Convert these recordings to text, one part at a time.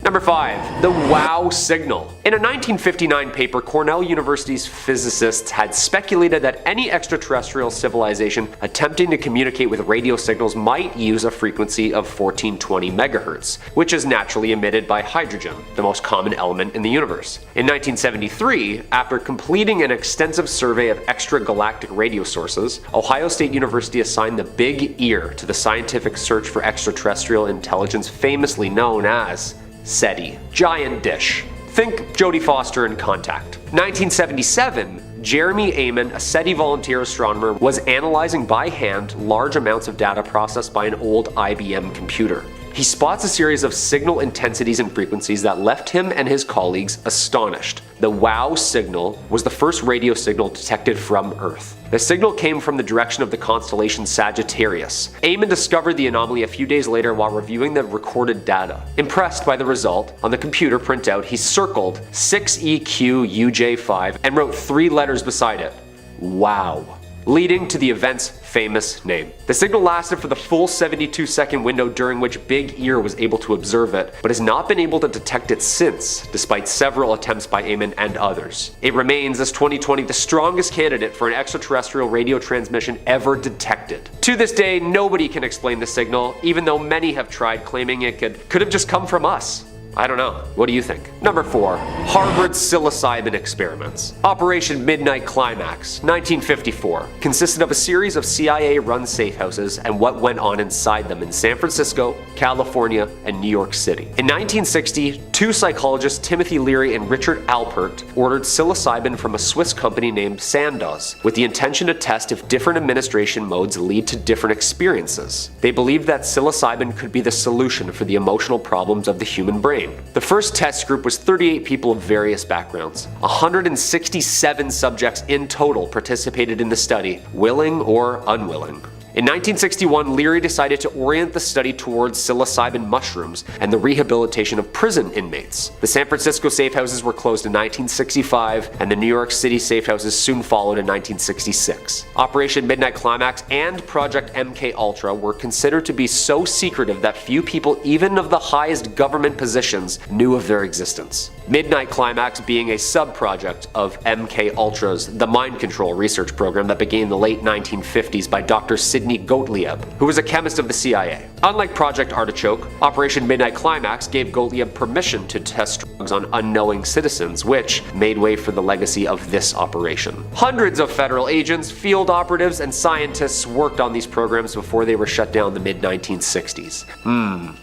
Number 5. The WOW signal. In a 1959 paper, Cornell University's physicists had speculated that any extraterrestrial civilization attempting to communicate with radio signals might use a frequency of 1420 MHz, which is naturally emitted by hydrogen, the most common element in the universe. In 1973, after completing an extensive survey of extragalactic radio sources, Ohio State University assigned the Big Ear to the scientific search for extraterrestrial intelligence famously known as SETI, Giant Dish. Think Jodie Foster in Contact. 1977, Jeremy Amon, a SETI volunteer astronomer, was analyzing by hand large amounts of data processed by an old IBM computer. He spots a series of signal intensities and frequencies that left him and his colleagues astonished. The WOW signal was the first radio signal detected from Earth. The signal came from the direction of the constellation Sagittarius. Amon discovered the anomaly a few days later while reviewing the recorded data. Impressed by the result, on the computer printout he circled 6EQUJ5 and wrote 3 letters beside it: WOW, leading to the event's famous name. The signal lasted for the full 72-second window during which Big Ear was able to observe it, but has not been able to detect it since, despite several attempts by Amon and others. It remains, as 2020, the strongest candidate for an extraterrestrial radio transmission ever detected. To this day, nobody can explain the signal, even though many have tried, claiming it could have just come from us. I don't know. What do you think? Number 4. Harvard's psilocybin experiments. Operation Midnight Climax, 1954, consisted of a series of CIA-run safe houses and what went on inside them in San Francisco, California, and New York City. In 1960, 2 psychologists, Timothy Leary and Richard Alpert, ordered psilocybin from a Swiss company named Sandoz, with the intention to test if different administration modes lead to different experiences. They believed that psilocybin could be the solution for the emotional problems of the human brain. The first test group was 38 people of various backgrounds. 167 subjects in total participated in the study, willing or unwilling. In 1961, Leary decided to orient the study towards psilocybin mushrooms and the rehabilitation of prison inmates. The San Francisco safe houses were closed in 1965, and the New York City safe houses soon followed in 1966. Operation Midnight Climax and Project MK Ultra were considered to be so secretive that few people, even of the highest government positions, knew of their existence. Midnight Climax being a sub-project of MK Ultra's The Mind Control research program that began in the late 1950s by Dr. Sidney Gottlieb, who was a chemist of the CIA. Unlike Project Artichoke, Operation Midnight Climax gave Gottlieb permission to test drugs on unknowing citizens, which made way for the legacy of this operation. Hundreds of federal agents, field operatives, and scientists worked on these programs before they were shut down in the mid-1960s.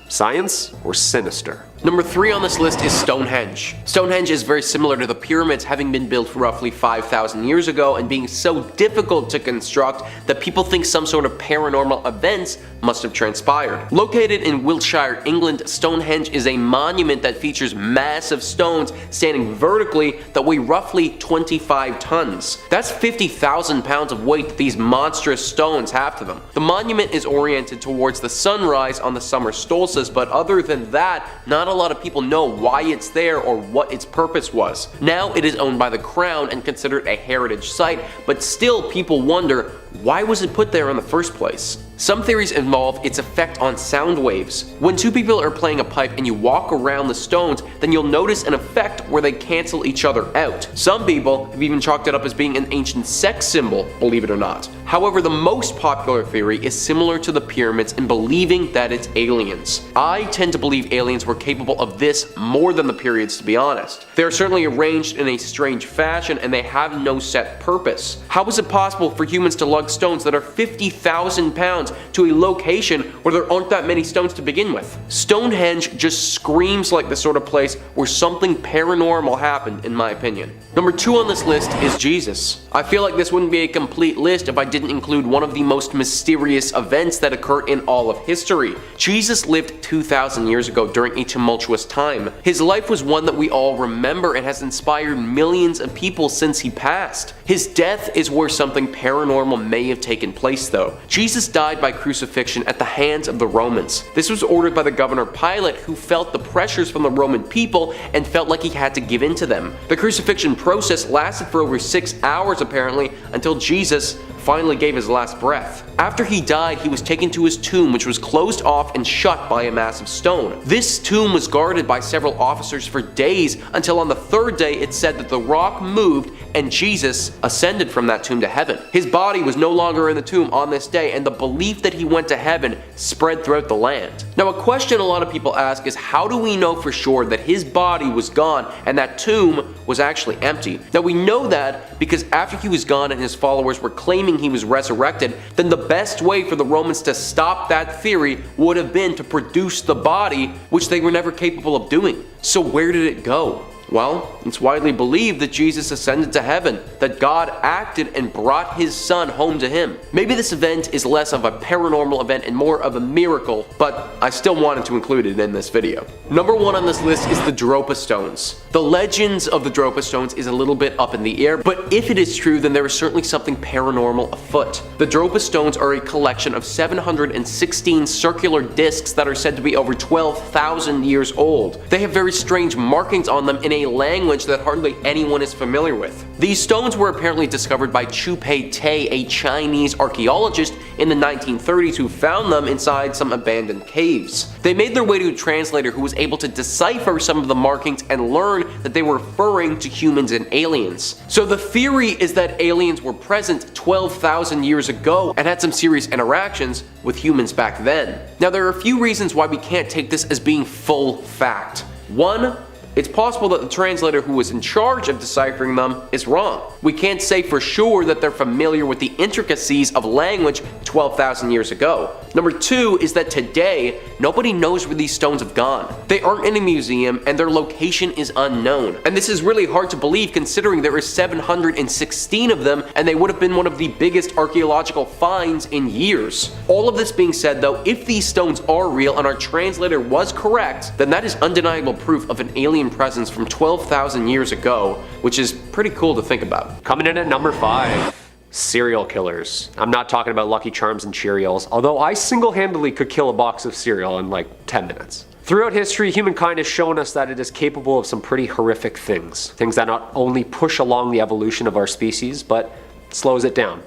Science or sinister? Number 3 on this list is Stonehenge. Stonehenge is very similar to the pyramids, having been built roughly 5,000 years ago and being so difficult to construct that people think some sort of paranormal events must have transpired. Located in Wiltshire, England, Stonehenge is a monument that features massive stones standing vertically that weigh roughly 25 tons. That's 50,000 pounds of weight that these monstrous stones have to them. The monument is oriented towards the sunrise on the summer solstice, but other than that, not a lot of people know why it's there or what its purpose was. Now it is owned by the Crown and considered a heritage site, but still people wonder, why was it put there in the first place? Some theories involve its effect on sound waves. When 2 people are playing a pipe and you walk around the stones, then you'll notice an effect where they cancel each other out. Some people have even chalked it up as being an ancient sex symbol, believe it or not. However, the most popular theory is similar to the pyramids in believing that it's aliens. I tend to believe aliens were capable of this more than the periods, to be honest. They are certainly arranged in a strange fashion and they have no set purpose. How is it possible for humans to lug stones that are 50,000 pounds to a location where there aren't that many stones to begin with? Stonehenge just screams like the sort of place where something paranormal happened, in my opinion. Number 2 on this list is Jesus. I feel like this wouldn't be a complete list if I didn't include one of the most mysterious events that occurred in all of history. Jesus lived 2,000 years ago during a tumultuous time. His life was one that we all remember and has inspired millions of people since he passed. His death is where something paranormal may have taken place though. Jesus died by crucifixion at the hands of the Romans. This was ordered by the governor Pilate, who felt the pressures from the Roman people and felt like he had to give in to them. The crucifixion process lasted for over 6 hours apparently, until Jesus finally gave his last breath. After he died, he was taken to his tomb, which was closed off and shut by a massive stone. This tomb was guarded by several officers for days until on the third day it said that the rock moved and Jesus ascended from that tomb to heaven. His body was no longer in the tomb on this day, and the belief that he went to heaven spread throughout the land. Now, a question a lot of people ask is, how do we know for sure that his body was gone and that tomb was actually empty? Now, we know that because after he was gone and his followers were claiming he was resurrected, then the best way for the Romans to stop that theory would have been to produce the body, which they were never capable of doing. So where did it go? Well, it's widely believed that Jesus ascended to heaven, that God acted and brought his son home to him. Maybe this event is less of a paranormal event and more of a miracle, but I still wanted to include it in this video. Number 1 on this list is the Dropa Stones. The legends of the Dropa Stones is a little bit up in the air, but if it is true, then there is certainly something paranormal afoot. The Dropa Stones are a collection of 716 circular discs that are said to be over 12,000 years old. They have very strange markings on them in a language that hardly anyone is familiar with. These stones were apparently discovered by Chu Pei Tei, a Chinese archaeologist in the 1930s who found them inside some abandoned caves. They made their way to a translator who was able to decipher some of the markings and learn that they were referring to humans and aliens. So the theory is that aliens were present 12,000 years ago and had some serious interactions with humans back then. Now, there are a few reasons why we can't take this as being full fact. One, it's possible that the translator who was in charge of deciphering them is wrong. We can't say for sure that they're familiar with the intricacies of language 12,000 years ago. Number 2 is that today, nobody knows where these stones have gone. They aren't in a museum and their location is unknown. And this is really hard to believe considering there are 716 of them and they would have been one of the biggest archaeological finds in years. All of this being said though, if these stones are real and our translator was correct, then that is undeniable proof of an alien presence from 12,000 years ago, which is pretty cool to think about. Coming in at number 5. Serial killers. I'm not talking about Lucky Charms and Cheerios, although I single-handedly could kill a box of cereal in like 10 minutes. Throughout history, humankind has shown us that it is capable of some pretty horrific things. Things that not only push along the evolution of our species, but slows it down,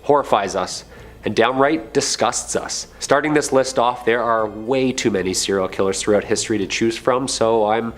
horrifies us, and downright disgusts us. Starting this list off, there are way too many serial killers throughout history to choose from, so I'm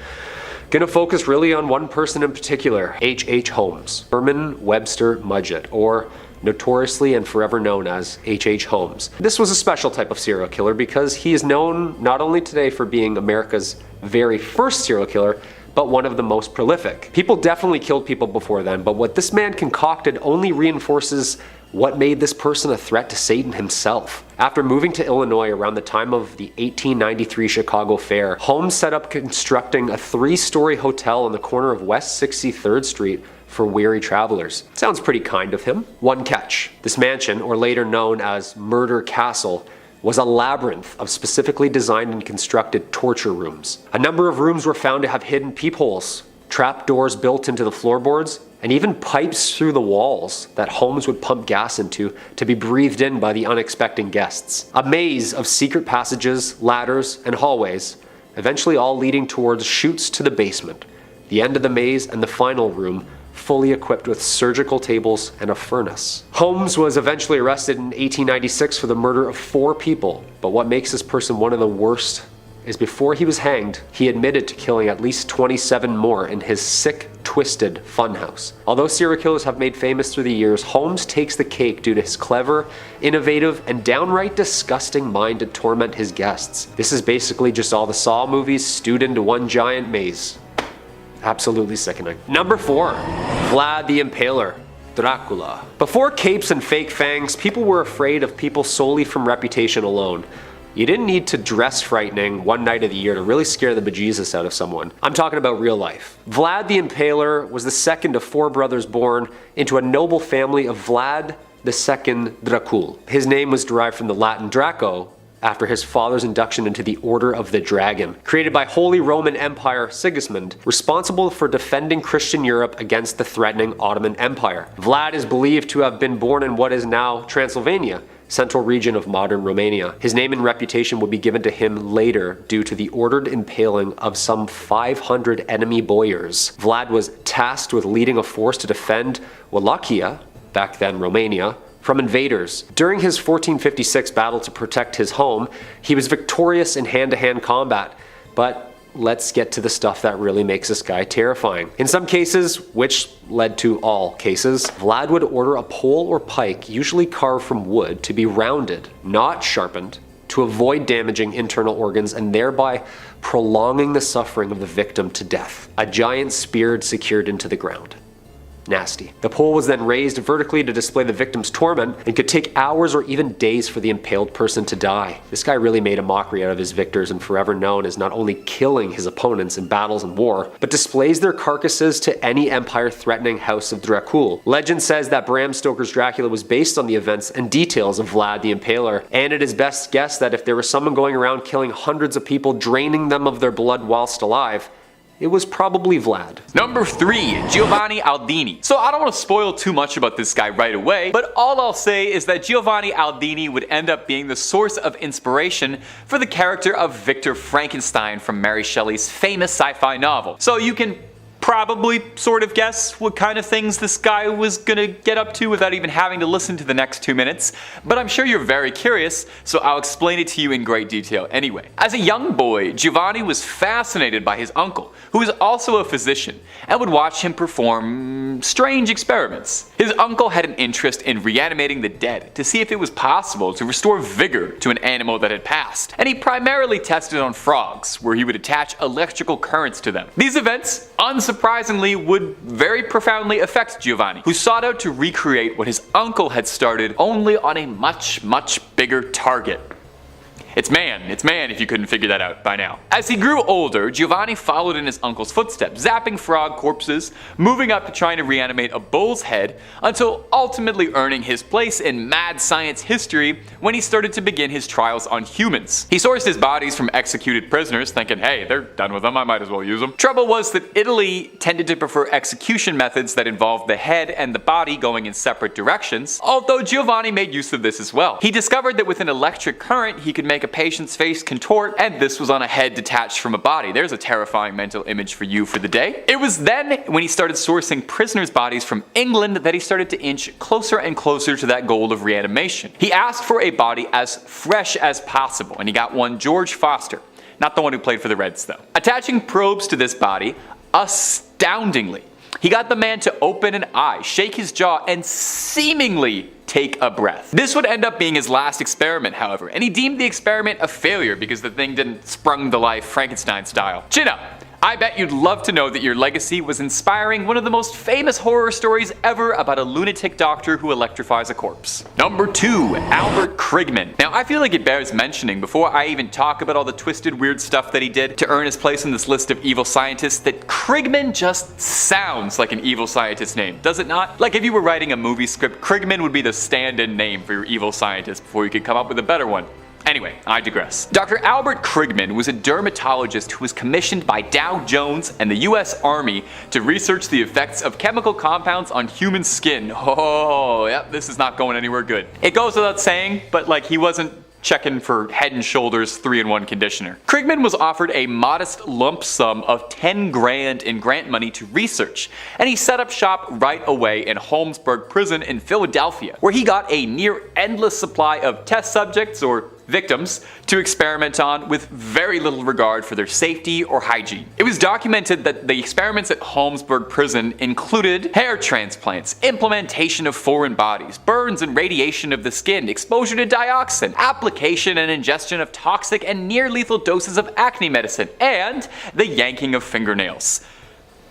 gonna focus really on one person in particular, H.H. Holmes. Herman Webster Mudgett, or notoriously and forever known as H.H. Holmes. This was a special type of serial killer because he is known not only today for being America's very first serial killer, but one of the most prolific. People definitely killed people before then, but what this man concocted only reinforces what made this person a threat to Satan himself. After moving to Illinois around the time of the 1893 Chicago Fair, Holmes set up constructing a 3-story hotel on the corner of West 63rd Street for weary travelers. Sounds pretty kind of him. One catch: this mansion, or later known as Murder Castle, was a labyrinth of specifically designed and constructed torture rooms. A number of rooms were found to have hidden peepholes, trapdoors built into the floorboards, and even pipes through the walls that Holmes would pump gas into to be breathed in by the unexpected guests. A maze of secret passages, ladders, and hallways, eventually all leading towards chutes to the basement, the end of the maze, and the final room, fully equipped with surgical tables and a furnace. Holmes was eventually arrested in 1896 for the murder of 4 people, but what makes this person one of the worst is before he was hanged, he admitted to killing at least 27 more in his sick, twisted funhouse. Although serial killers have made famous through the years, Holmes takes the cake due to his clever, innovative, and downright disgusting mind to torment his guests. This is basically just all the Saw movies stewed into one giant maze. Absolutely sickening. Number 4. Vlad the Impaler. Dracula. Before capes and fake fangs, people were afraid of people solely from reputation alone. You didn't need to dress frightening one night of the year to really scare the bejesus out of someone. I'm talking about real life. Vlad the Impaler was the second of 4 brothers born into a noble family of Vlad II Dracul. His name was derived from the Latin Draco, after his father's induction into the Order of the Dragon, created by Holy Roman Empire Sigismund, responsible for defending Christian Europe against the threatening Ottoman Empire. Vlad is believed to have been born in what is now Transylvania, central region of modern Romania. His name and reputation would be given to him later due to the ordered impaling of some 500 enemy boyars. Vlad was tasked with leading a force to defend Wallachia, back then Romania, from invaders. During his 1456 battle to protect his home, he was victorious in hand-to-hand combat, but let's get to the stuff that really makes this guy terrifying. In some cases, which led to all cases, Vlad would order a pole or pike, usually carved from wood, to be rounded, not sharpened, to avoid damaging internal organs and thereby prolonging the suffering of the victim to death. A giant spear secured into the ground. Nasty. The pole was then raised vertically to display the victim's torment and could take hours or even days for the impaled person to die. This guy really made a mockery out of his victors and forever known as not only killing his opponents in battles and war, but displays their carcasses to any empire-threatening house of Dracul. Legend says that Bram Stoker's Dracula was based on the events and details of Vlad the Impaler, and it is best guessed that if there was someone going around killing hundreds of people, draining them of their blood whilst alive, it was probably Vlad. Number 3, Giovanni Aldini. So I don't want to spoil too much about this guy right away, but all I'll say is that Giovanni Aldini would end up being the source of inspiration for the character of Victor Frankenstein from Mary Shelley's famous sci-fi novel. So you can probably sort of guess what kind of things this guy was gonna get up to without even having to listen to the next 2 minutes, but I'm sure you're very curious, so I'll explain it to you in great detail anyway. As a young boy, Giovanni was fascinated by his uncle, who was also a physician, and would watch him perform strange experiments. His uncle had an interest in reanimating the dead to see if it was possible to restore vigor to an animal that had passed, and he primarily tested on frogs, where he would attach electrical currents to them. These events, unsurprisingly, would very profoundly affect Giovanni, who sought out to recreate what his uncle had started, only on a much bigger target. It's man if you couldn't figure that out by now. As he grew older, Giovanni followed in his uncle's footsteps, zapping frog corpses, moving up to trying to reanimate a bull's head, until ultimately earning his place in mad science history when he started to begin his trials on humans. He sourced his bodies from executed prisoners, thinking, hey, they're done with them, I might as well use them. Trouble was that Italy tended to prefer execution methods that involved the head and the body going in separate directions, although Giovanni made use of this as well. He discovered that with an electric current, he could make a patient's face contort, and this was on a head detached from a body. There's a terrifying mental image for you for the day. It was then, when he started sourcing prisoners' bodies from England, that he started to inch closer and closer to that goal of reanimation. He asked for a body as fresh as possible, and he got one George Foster. Not the one who played for the Reds, though. Attaching probes to this body, astoundingly, he got the man to open an eye, shake his jaw, and seemingly take a breath. This would end up being his last experiment, however, and he deemed the experiment a failure because the thing didn't sprung to life Frankenstein style. Chin up! I bet you'd love to know that your legacy was inspiring one of the most famous horror stories ever about a lunatic doctor who electrifies a corpse. Number 2, Albert Krigman. Now I feel like it bears mentioning before I even talk about all the twisted weird stuff that he did to earn his place in this list of evil scientists that Krigman just sounds like an evil scientist name, does it not? Like if you were writing a movie script, Krigman would be the stand-in name for your evil scientist before you could come up with a better one. Anyway, I digress. Dr. Albert Krigman was a dermatologist who was commissioned by Dow Jones and the US Army to research the effects of chemical compounds on human skin. Oh, yep, this is not going anywhere good. It goes without saying, but like he wasn't checking for Head and Shoulders 3-in-1 conditioner. Krigman was offered a modest lump sum of 10 grand in grant money to research, and he set up shop right away in Holmesburg Prison in Philadelphia, where he got a near endless supply of test subjects, or victims, to experiment on with very little regard for their safety or hygiene. It was documented that the experiments at Holmesburg Prison included hair transplants, implementation of foreign bodies, burns and radiation of the skin, exposure to dioxin, application and ingestion of toxic and near lethal doses of acne medicine, and the yanking of fingernails.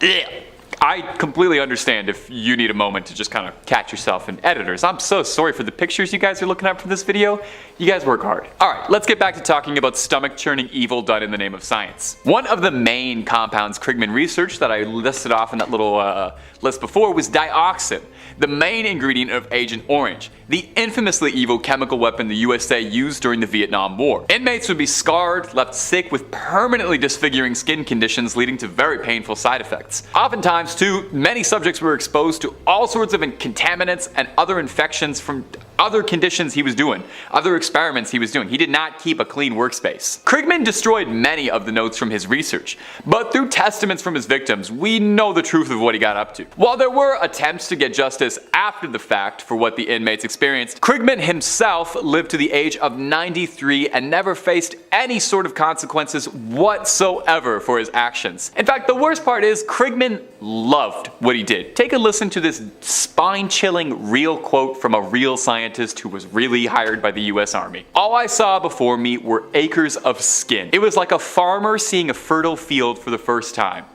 Ugh. I completely understand if you need a moment to just kind of catch yourself. And editors, I'm so sorry for the pictures you guys are looking at for this video. You guys work hard. Alright, let's get back to talking about stomach-churning evil done in the name of science. One of the main compounds Krigman researched that I listed off in that little list before was dioxin, the main ingredient of Agent Orange, the infamously evil chemical weapon the USA used during the Vietnam War. Inmates would be scarred, left sick with permanently disfiguring skin conditions leading to very painful side effects. Oftentimes too, many subjects were exposed to all sorts of contaminants and other infections from other conditions he was doing, other experiments he was doing. He did not keep a clean workspace. Krigman destroyed many of the notes from his research, but through testaments from his victims, we know the truth of what he got up to. While there were attempts to get justice after the fact for what the inmates experienced, Krigman himself lived to the age of 93 and never faced any sort of consequences whatsoever for his actions. In fact, the worst part is Krigman loved what he did. Take a listen to this spine-chilling real quote from a real scientist who was really hired by the US Army. "All I saw before me were acres of skin. It was like a farmer seeing a fertile field for the first time."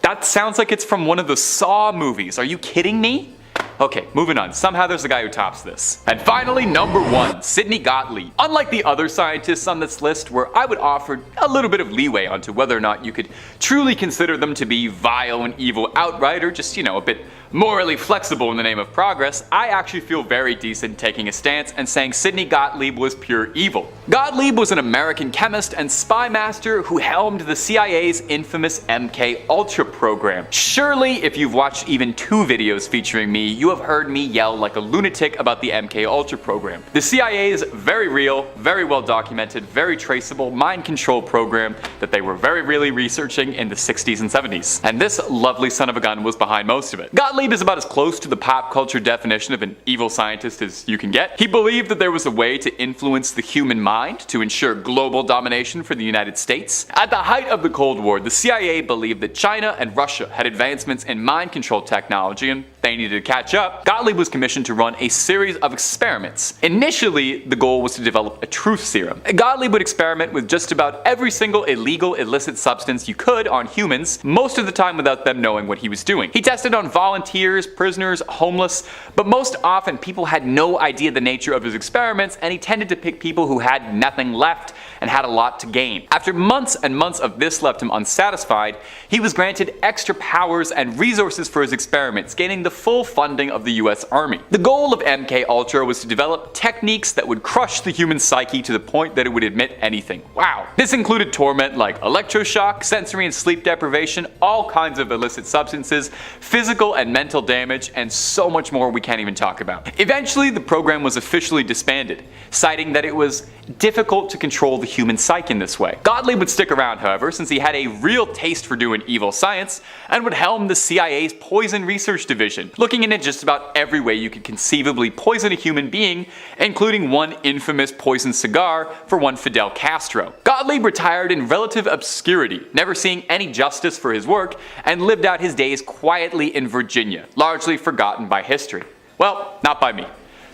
That sounds like it's from one of the Saw movies. Are you kidding me? Okay, moving on. Somehow there's a guy who tops this. And finally, number 1, Sidney Gottlieb. Unlike the other scientists on this list, where I would offer a little bit of leeway onto whether or not you could truly consider them to be vile and evil outright, or just, a bit morally flexible in the name of progress, I actually feel very decent taking a stance and saying Sidney Gottlieb was pure evil. Gottlieb was an American chemist and spy master who helmed the CIA's infamous MK Ultra program. Surely, if you've watched even 2 videos featuring me, you have heard me yell like a lunatic about the MK Ultra program. The CIA's very real, very well documented, very traceable mind control program that they were very really researching in the 60s and 70s. And this lovely son of a gun was behind most of it. Gottlieb is about as close to the pop culture definition of an evil scientist as you can get. He believed that there was a way to influence the human mind to ensure global domination for the United States. At the height of the Cold War, the CIA believed that China and Russia had advancements in mind control technology and they needed to catch up. Gottlieb was commissioned to run a series of experiments. Initially, the goal was to develop a truth serum. Gottlieb would experiment with just about every single illegal illicit substance you could on humans, most of the time without them knowing what he was doing. He tested on volunteers, prisoners, homeless, but most often people had no idea the nature of his experiments, and he tended to pick people who had nothing left and had a lot to gain. After months and months of this left him unsatisfied, he was granted extra powers and resources for his experiments, gaining the full funding of the US Army. The goal of MK Ultra was to develop techniques that would crush the human psyche to the point that it would admit anything. Wow. This included torment like electroshock, sensory and sleep deprivation, all kinds of illicit substances, physical and mental damage, and so much more we can't even talk about. Eventually, the program was officially disbanded, citing that it was difficult to control the human psyche in this way. Gottlieb would stick around, however, since he had a real taste for doing evil science, and would helm the CIA's Poison Research Division, looking into just about every way you could conceivably poison a human being, including one infamous poisoned cigar for one Fidel Castro. Gottlieb retired in relative obscurity, never seeing any justice for his work, and lived out his days quietly in Virginia, largely forgotten by history. Well, not by me.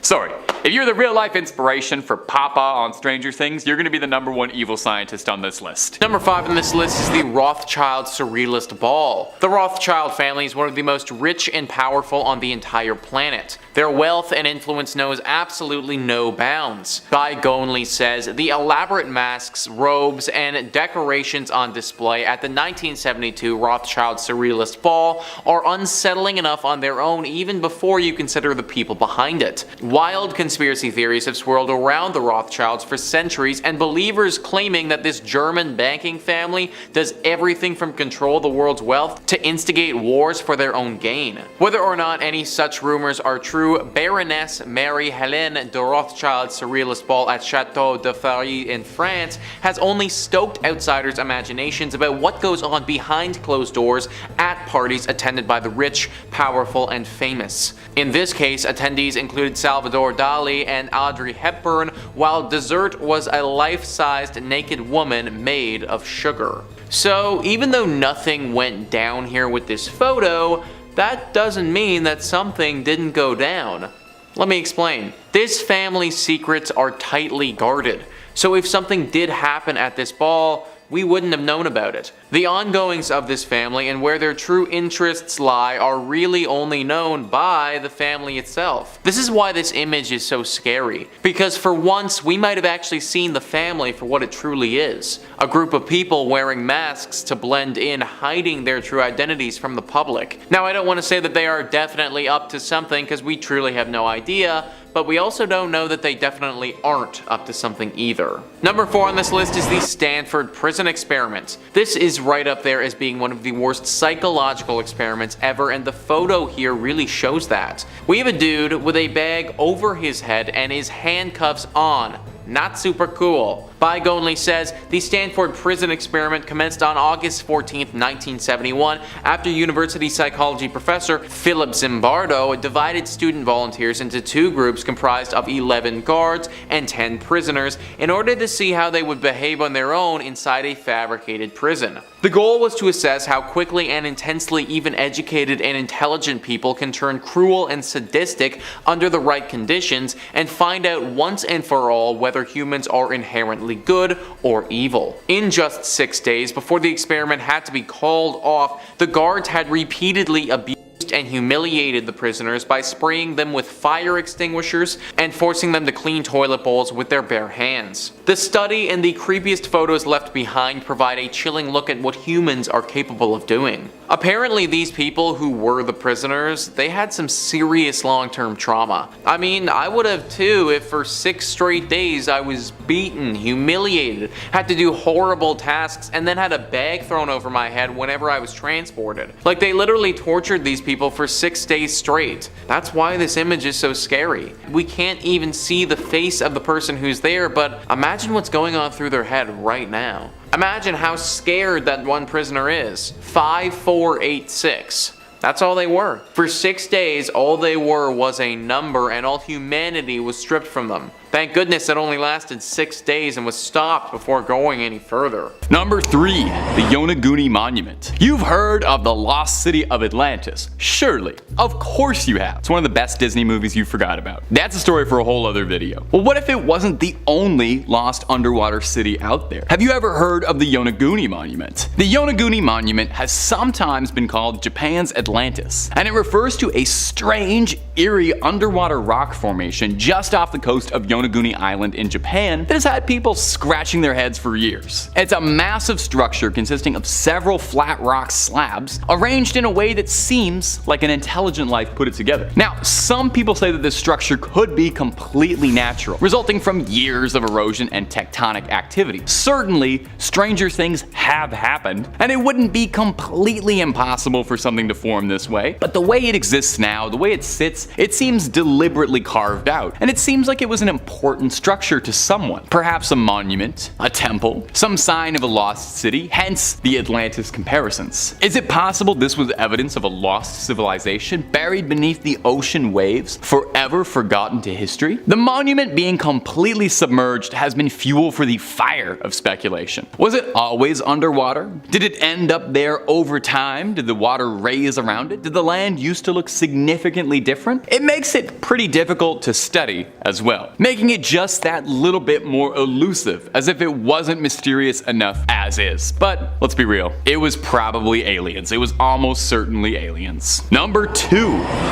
Sorry, if you're the real life inspiration for Papa on Stranger Things, you're gonna be the number 1 evil scientist on this list. Number 5 on this list is the Rothschild Surrealist Ball. The Rothschild family is one of the most rich and powerful on the entire planet. Their wealth and influence knows absolutely no bounds. Guy Gonley says the elaborate masks, robes, and decorations on display at the 1972 Rothschild Surrealist Ball are unsettling enough on their own even before you consider the people behind it. Wild conspiracy theories have swirled around the Rothschilds for centuries, and believers claiming that this German banking family does everything from control the world's wealth to instigate wars for their own gain. Whether or not any such rumors are true, Baroness Marie-Helene de Rothschild's Surrealist Ball at Chateau de Fary in France has only stoked outsiders' imaginations about what goes on behind closed doors at parties attended by the rich, powerful, and famous. In this case, attendees included Salvador Dali and Audrey Hepburn, while dessert was a life-sized naked woman made of sugar. So even though nothing went down here with this photo, that doesn't mean that something didn't go down. Let me explain. This family's secrets are tightly guarded, so if something did happen at this ball, we wouldn't have known about it. The ongoings of this family and where their true interests lie are really only known by the family itself. This is why this image is so scary, because for once we might have actually seen the family for what it truly is. A group of people wearing masks to blend in, hiding their true identities from the public. Now, I don't want to say that they are definitely up to something, because we truly have no idea, but we also don't know that they definitely aren't up to something either. Number 4 on this list is the Stanford Prison Experiment. This is right up there as being one of the worst psychological experiments ever, and the photo here really shows that. We have a dude with a bag over his head and his handcuffs on. Not super cool. Big Only says the Stanford Prison Experiment commenced on August 14, 1971, after university psychology professor Philip Zimbardo divided student volunteers into 2 groups comprised of 11 guards and 10 prisoners in order to see how they would behave on their own inside a fabricated prison. The goal was to assess how quickly and intensely even educated and intelligent people can turn cruel and sadistic under the right conditions, and find out once and for all whether humans are inherently good or evil. In just 6 days before the experiment had to be called off, the guards had repeatedly abused and humiliated the prisoners by spraying them with fire extinguishers and forcing them to clean toilet bowls with their bare hands. The study and the creepiest photos left behind provide a chilling look at what humans are capable of doing. Apparently these people who were the prisoners, they had some serious long-term trauma. I mean, I would have too if for 6 straight days I was beaten, humiliated, had to do horrible tasks, and then had a bag thrown over my head whenever I was transported. Like, they literally tortured these people for 6 days straight. That's why this image is so scary. We can't even see the face of the person who's there, but imagine what's going on through their head right now. Imagine how scared that one prisoner is. 5486. That's all they were. For 6 days, all they were was a number, and all humanity was stripped from them. Thank goodness it only lasted 6 days and was stopped before going any further. Number 3. The Yonaguni Monument. You've heard of the lost city of Atlantis. Surely. Of course you have. It's one of the best Disney movies you forgot about. That's a story for a whole other video. Well, what if it wasn't the only lost underwater city out there? Have you ever heard of the Yonaguni Monument? The Yonaguni Monument has sometimes been called Japan's Atlantis, and it refers to a strange, eerie underwater rock formation just off the coast of Yonaguni Island in Japan that has had people scratching their heads for years. It's a massive structure consisting of several flat rock slabs arranged in a way that seems like an intelligent life put it together. Now, some people say that this structure could be completely natural, resulting from years of erosion and tectonic activity. Certainly, stranger things have happened, and it wouldn't be completely impossible for something to form this way, but the way it exists now, the way it sits, it seems deliberately carved out, and it seems like it was an important structure to someone. Perhaps a monument, a temple, some sign of a lost city, hence the Atlantis comparisons. Is it possible this was evidence of a lost civilization buried beneath the ocean waves, forever forgotten to history? The monument being completely submerged has been fuel for the fire of speculation. Was it always underwater? Did it end up there over time? Did the water raise around it? Did the land used to look significantly different? It makes it pretty difficult to study as well, making it just that little bit more elusive, as if it wasn't mysterious enough as is. But let's be real, it was probably aliens. It was almost certainly aliens. Number 2,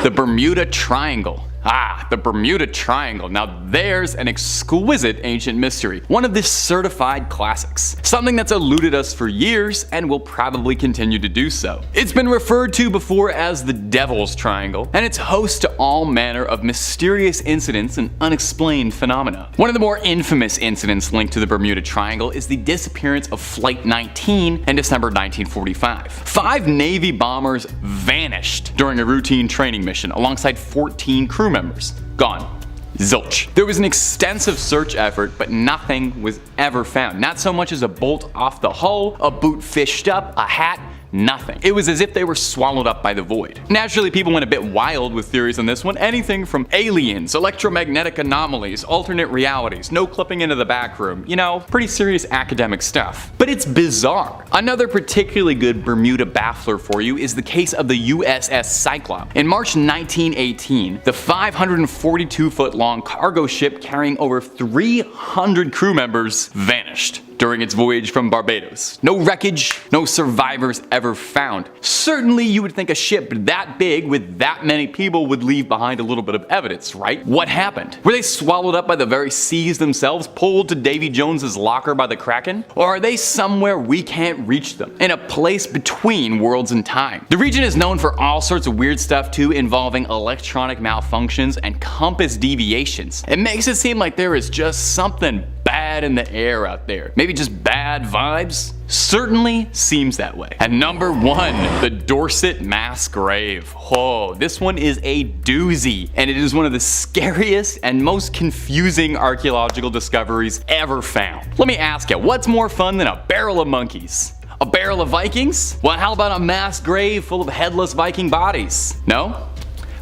the Bermuda Triangle. The Bermuda Triangle. Now there's an exquisite ancient mystery, one of the certified classics, something that's eluded us for years and will probably continue to do so. It's been referred to before as the Devil's Triangle, and it's host to all manner of mysterious incidents and unexplained phenomena. One of the more infamous incidents linked to the Bermuda Triangle is the disappearance of Flight 19 in December 1945. 5 Navy bombers vanished during a routine training mission alongside 14 crew members. Gone. Zilch. There was an extensive search effort, but nothing was ever found. Not so much as a bolt off the hull, a boot fished up, a hat, nothing. It was as if they were swallowed up by the void. Naturally, people went a bit wild with theories on this one. Anything from aliens, electromagnetic anomalies, alternate realities, no clipping into the back room. You know, pretty serious academic stuff. But it's bizarre. Another particularly good Bermuda baffler for you is the case of the USS Cyclops. In March 1918, the 542-foot long cargo ship carrying over 300 crew members vanished. during its voyage from Barbados. No wreckage, no survivors ever found. Certainly you would think a ship that big with that many people would leave behind a little bit of evidence, right? What happened? Were they swallowed up by the very seas themselves, pulled to Davy Jones's locker by the Kraken? Or are they somewhere we can't reach them, in a place between worlds and time? The region is known for all sorts of weird stuff too, involving electronic malfunctions and compass deviations. It makes it seem like there is just something bad in the air out there. Maybe just bad vibes? Certainly seems that way. At number 1, the Dorset Mass Grave. Oh, this one is a doozy, and it is one of the scariest and most confusing archaeological discoveries ever found. Let me ask you, what's more fun than a barrel of monkeys? A barrel of Vikings? Well, how about a mass grave full of headless Viking bodies? No?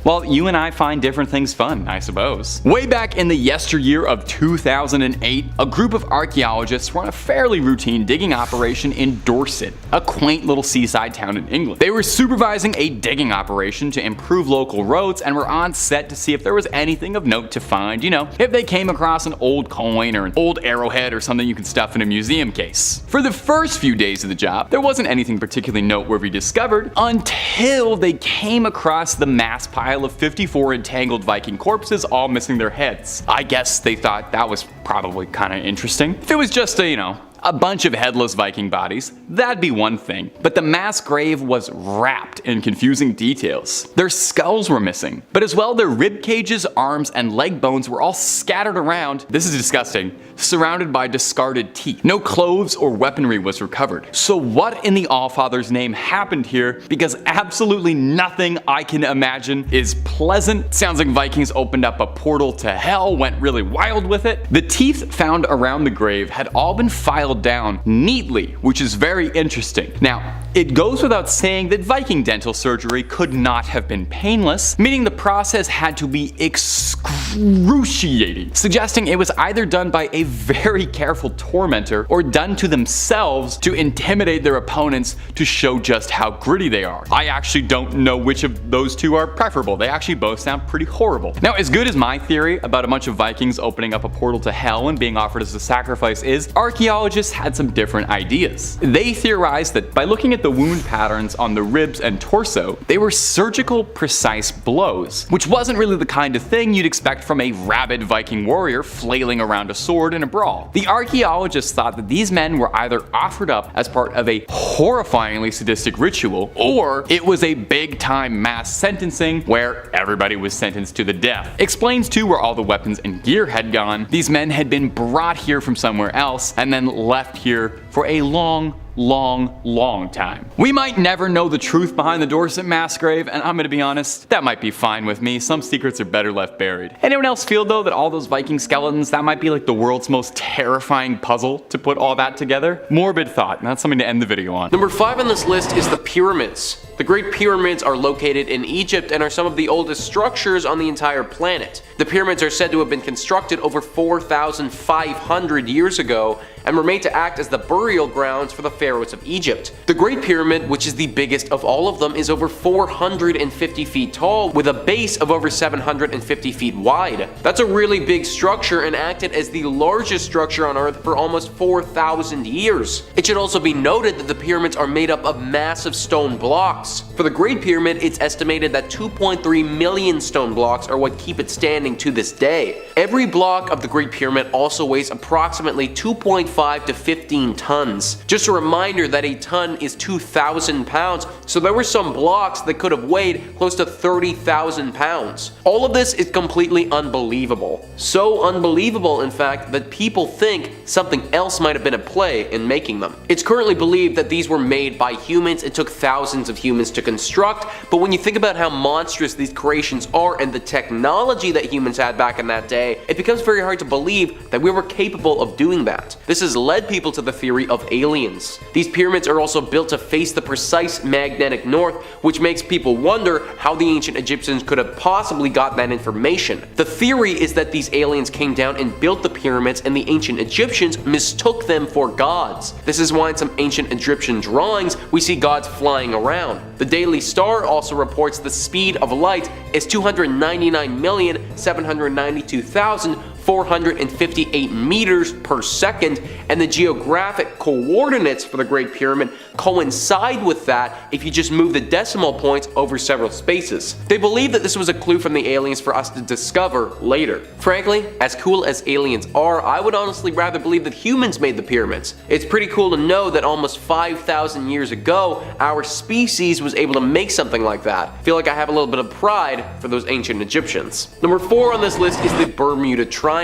Well, you and I find different things fun, I suppose. Way back in the yesteryear of 2008, a group of archaeologists were on a fairly routine digging operation in Dorset, a quaint little seaside town in England. They were supervising a digging operation to improve local roads and were on set to see if there was anything of note to find, you know, if they came across an old coin or an old arrowhead or something you can stuff in a museum case. For the first few days of the job, there wasn't anything particularly noteworthy discovered until they came across the mass pile of 54 entangled Viking corpses, all missing their heads. I guess they thought that was probably kind of interesting. If it was just a bunch of headless Viking bodies, that'd be one thing. But the mass grave was wrapped in confusing details. Their skulls were missing, but as well their rib cages, arms, and leg bones were all scattered around, this is disgusting, surrounded by discarded teeth. No clothes or weaponry was recovered. So what in the Allfather's name happened here? Because absolutely nothing I can imagine is pleasant. Sounds like Vikings opened up a portal to hell, went really wild with it. The teeth found around the grave had all been filed down neatly, which is very interesting. Now, it goes without saying that Viking dental surgery could not have been painless, meaning the process had to be excruciating, suggesting it was either done by a very careful tormentor or done to themselves to intimidate their opponents to show just how gritty they are. I actually don't know which of those two are preferable. They actually both sound pretty horrible. Now, as good as my theory about a bunch of Vikings opening up a portal to hell and being offered as a sacrifice is, archaeologists had some different ideas. They theorized that by looking at the wound patterns on the ribs and torso, they were surgical precise blows, which wasn't really the kind of thing you'd expect from a rabid Viking warrior flailing around a sword in a brawl. The archaeologists thought that these men were either offered up as part of a horrifyingly sadistic ritual, or it was a big time mass sentencing where everybody was sentenced to the death. Explains too where all the weapons and gear had gone. These men had been brought here from somewhere else and then left here for a long time. We might never know the truth behind the Dorset mass grave, and I'm gonna be honest, that might be fine with me. Some secrets are better left buried. Anyone else feel though that all those Viking skeletons, that might be like the world's most terrifying puzzle to put all that together? Morbid thought, and that's something to end the video on. Number 5 on this list is the pyramids. The Great Pyramids are located in Egypt and are some of the oldest structures on the entire planet. The pyramids are said to have been constructed over 4,500 years ago and were made to act as the burial grounds for the pharaohs of Egypt. The Great Pyramid, which is the biggest of all of them, is over 450 feet tall with a base of over 750 feet wide. That's a really big structure and acted as the largest structure on Earth for almost 4,000 years. It should also be noted that the pyramids are made up of massive stone blocks. For the Great Pyramid, it's estimated that 2.3 million stone blocks are what keep it standing to this day. Every block of the Great Pyramid also weighs approximately 2.5 to 15 tons. Just a reminder that a ton is 2,000 pounds, so there were some blocks that could have weighed close to 30,000 pounds. All of this is completely unbelievable. So unbelievable, in fact, that people think something else might have been at play in making them. It's currently believed that these were made by humans and took thousands of humans to construct, but when you think about how monstrous these creations are and the technology that humans had back in that day, it becomes very hard to believe that we were capable of doing that. This has led people to the theory of aliens. These pyramids are also built to face the precise magnetic north, which makes people wonder how the ancient Egyptians could have possibly got that information. The theory is that these aliens came down and built the pyramids and the ancient Egyptians mistook them for gods. This is why in some ancient Egyptian drawings we see gods flying around. The Daily Star also reports the speed of light is 299,792,400 458 meters per second, and the geographic coordinates for the Great Pyramid coincide with that if you just move the decimal points over several spaces. They believe that this was a clue from the aliens for us to discover later. Frankly, as cool as aliens are, I would honestly rather believe that humans made the pyramids. It's pretty cool to know that almost 5,000 years ago, our species was able to make something like that. I feel like I have a little bit of pride for those ancient Egyptians. Number 4 on this list is the Bermuda Triangle.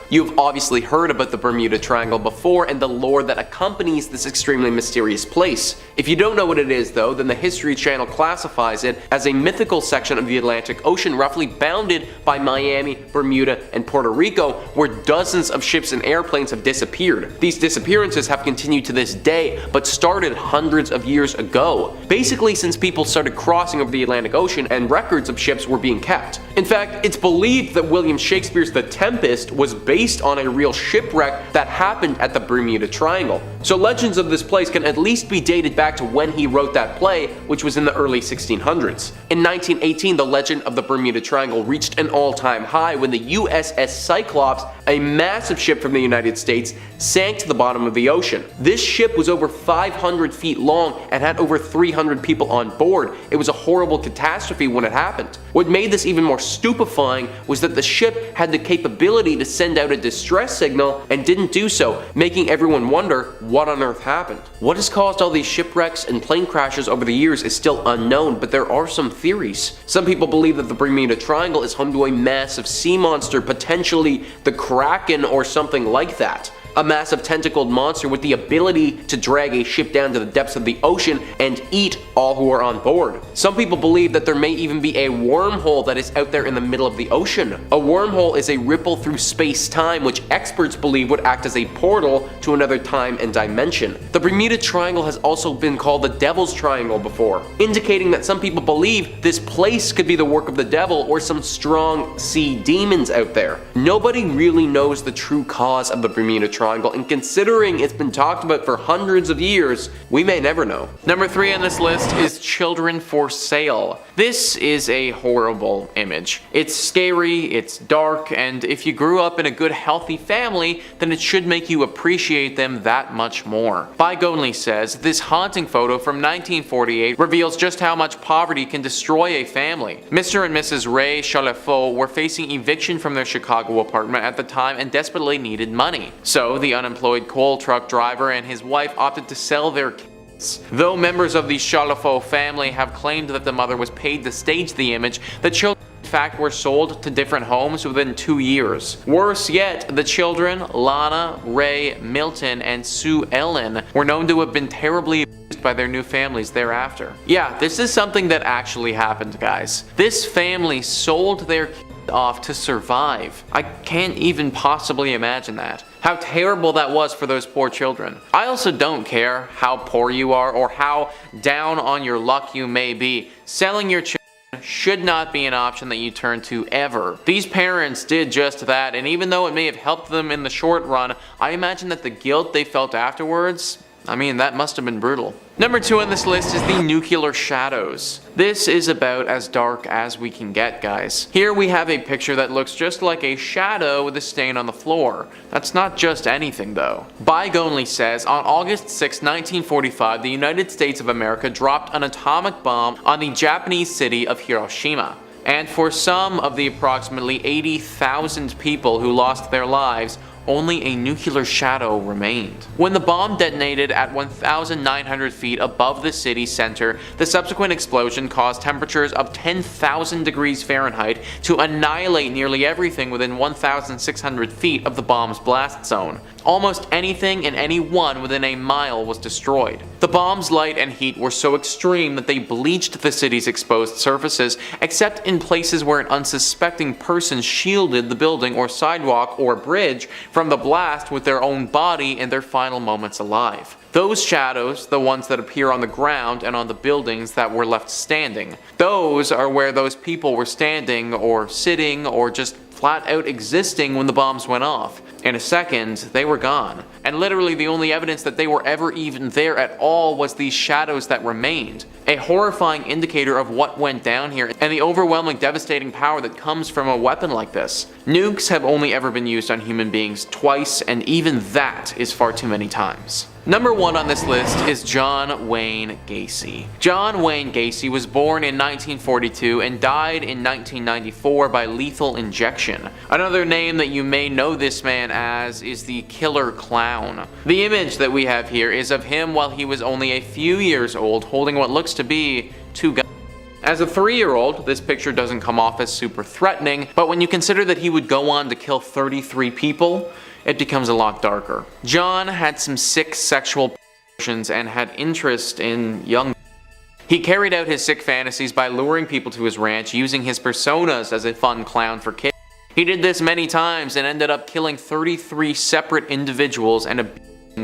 You've obviously heard about the Bermuda Triangle before and the lore that accompanies this extremely mysterious place. If you don't know what it is though, then the History Channel classifies it as a mythical section of the Atlantic Ocean roughly bounded by Miami, Bermuda, and Puerto Rico, where dozens of ships and airplanes have disappeared. These disappearances have continued to this day, but started hundreds of years ago. Basically since people started crossing over the Atlantic Ocean and records of ships were being kept. In fact, it's believed that William Shakespeare's The Tempest was based on a real shipwreck that happened at the Bermuda Triangle. So legends of this place can at least be dated back to when he wrote that play, which was in the early 1600s. In 1918, the legend of the Bermuda Triangle reached an all-time high when the USS Cyclops, a massive ship from the United States, sank to the bottom of the ocean. This ship was over 500 feet long and had over 300 people on board. It was a horrible catastrophe when it happened. What made this even more stupefying was that the ship had the capability to send out a distress signal and didn't do so, making everyone wonder what on earth happened. What has caused all these shipwrecks and plane crashes over the years is still unknown, but there are some theories. Some people believe that the Bermuda Triangle is home to a massive sea monster, potentially the Kraken or something like that. A massive tentacled monster with the ability to drag a ship down to the depths of the ocean and eat all who are on board. Some people believe that there may even be a wormhole that is out there in the middle of the ocean. A wormhole is a ripple through space-time which experts believe would act as a portal to another time and dimension. The Bermuda Triangle has also been called the Devil's Triangle before, indicating that some people believe this place could be the work of the devil or some strong sea demons out there. Nobody really knows the true cause of the Bermuda Triangle, and considering it's been talked about for hundreds of years, we may never know. Number 3 on this list is Children for Sale. This is a horrible image. It's scary, it's dark, and if you grew up in a good healthy family, then it should make you appreciate them that much more. Bygonely says, this haunting photo from 1948 reveals just how much poverty can destroy a family. Mr. and Mrs. Ray Chalefaux were facing eviction from their Chicago apartment at the time and desperately needed money. So the unemployed coal truck driver and his wife opted to sell their kids. Though members of the Chalefaux family have claimed that the mother was paid to stage the image, the children in fact were sold to different homes within 2 years. Worse yet, the children, Lana, Ray, Milton, and Sue Ellen, were known to have been terribly abused by their new families thereafter. Yeah, this is something that actually happened, guys. This family sold their kids off to survive. I can't even possibly imagine that. How terrible that was for those poor children. I also don't care how poor you are or how down on your luck you may be. Selling your children should not be an option that you turn to ever. These parents did just that, and even though it may have helped them in the short run, I imagine that the guilt they felt afterwards, I mean, that must have been brutal. Number 2 on this list is the Nuclear Shadows. This is about as dark as we can get, guys. Here we have a picture that looks just like a shadow with a stain on the floor. That's not just anything though. Bygonely says, on August 6, 1945, the United States of America dropped an atomic bomb on the Japanese city of Hiroshima. And for some of the approximately 80,000 people who lost their lives, only a nuclear shadow remained. When the bomb detonated at 1,900 feet above the city center, the subsequent explosion caused temperatures of 10,000 degrees Fahrenheit to annihilate nearly everything within 1,600 feet of the bomb's blast zone. Almost anything and anyone within a mile was destroyed. The bomb's light and heat were so extreme that they bleached the city's exposed surfaces, except in places where an unsuspecting person shielded the building or sidewalk or bridge from the blast with their own body in their final moments alive. Those shadows, the ones that appear on the ground and on the buildings that were left standing, those are where those people were standing or sitting or just flat out existing when the bombs went off. In a second, they were gone. And literally the only evidence that they were ever even there at all was these shadows that remained. A horrifying indicator of what went down here and the overwhelming devastating power that comes from a weapon like this. Nukes have only ever been used on human beings twice, and even that is far too many times. Number 1 on this list is John Wayne Gacy. John Wayne Gacy was born in 1942 and died in 1994 by lethal injection. Another name that you may know this man as is the Killer Clown. The image that we have here is of him while he was only a few years old, holding what looks to be 2 guns. As a 3-year-old, this picture doesn't come off as super threatening, but when you consider that he would go on to kill 33 people, it becomes a lot darker. John had some sick sexual passions and had interest in young. He carried out his sick fantasies by luring people to his ranch, using his personas as a fun clown for kids. He did this many times and ended up killing 33 separate individuals and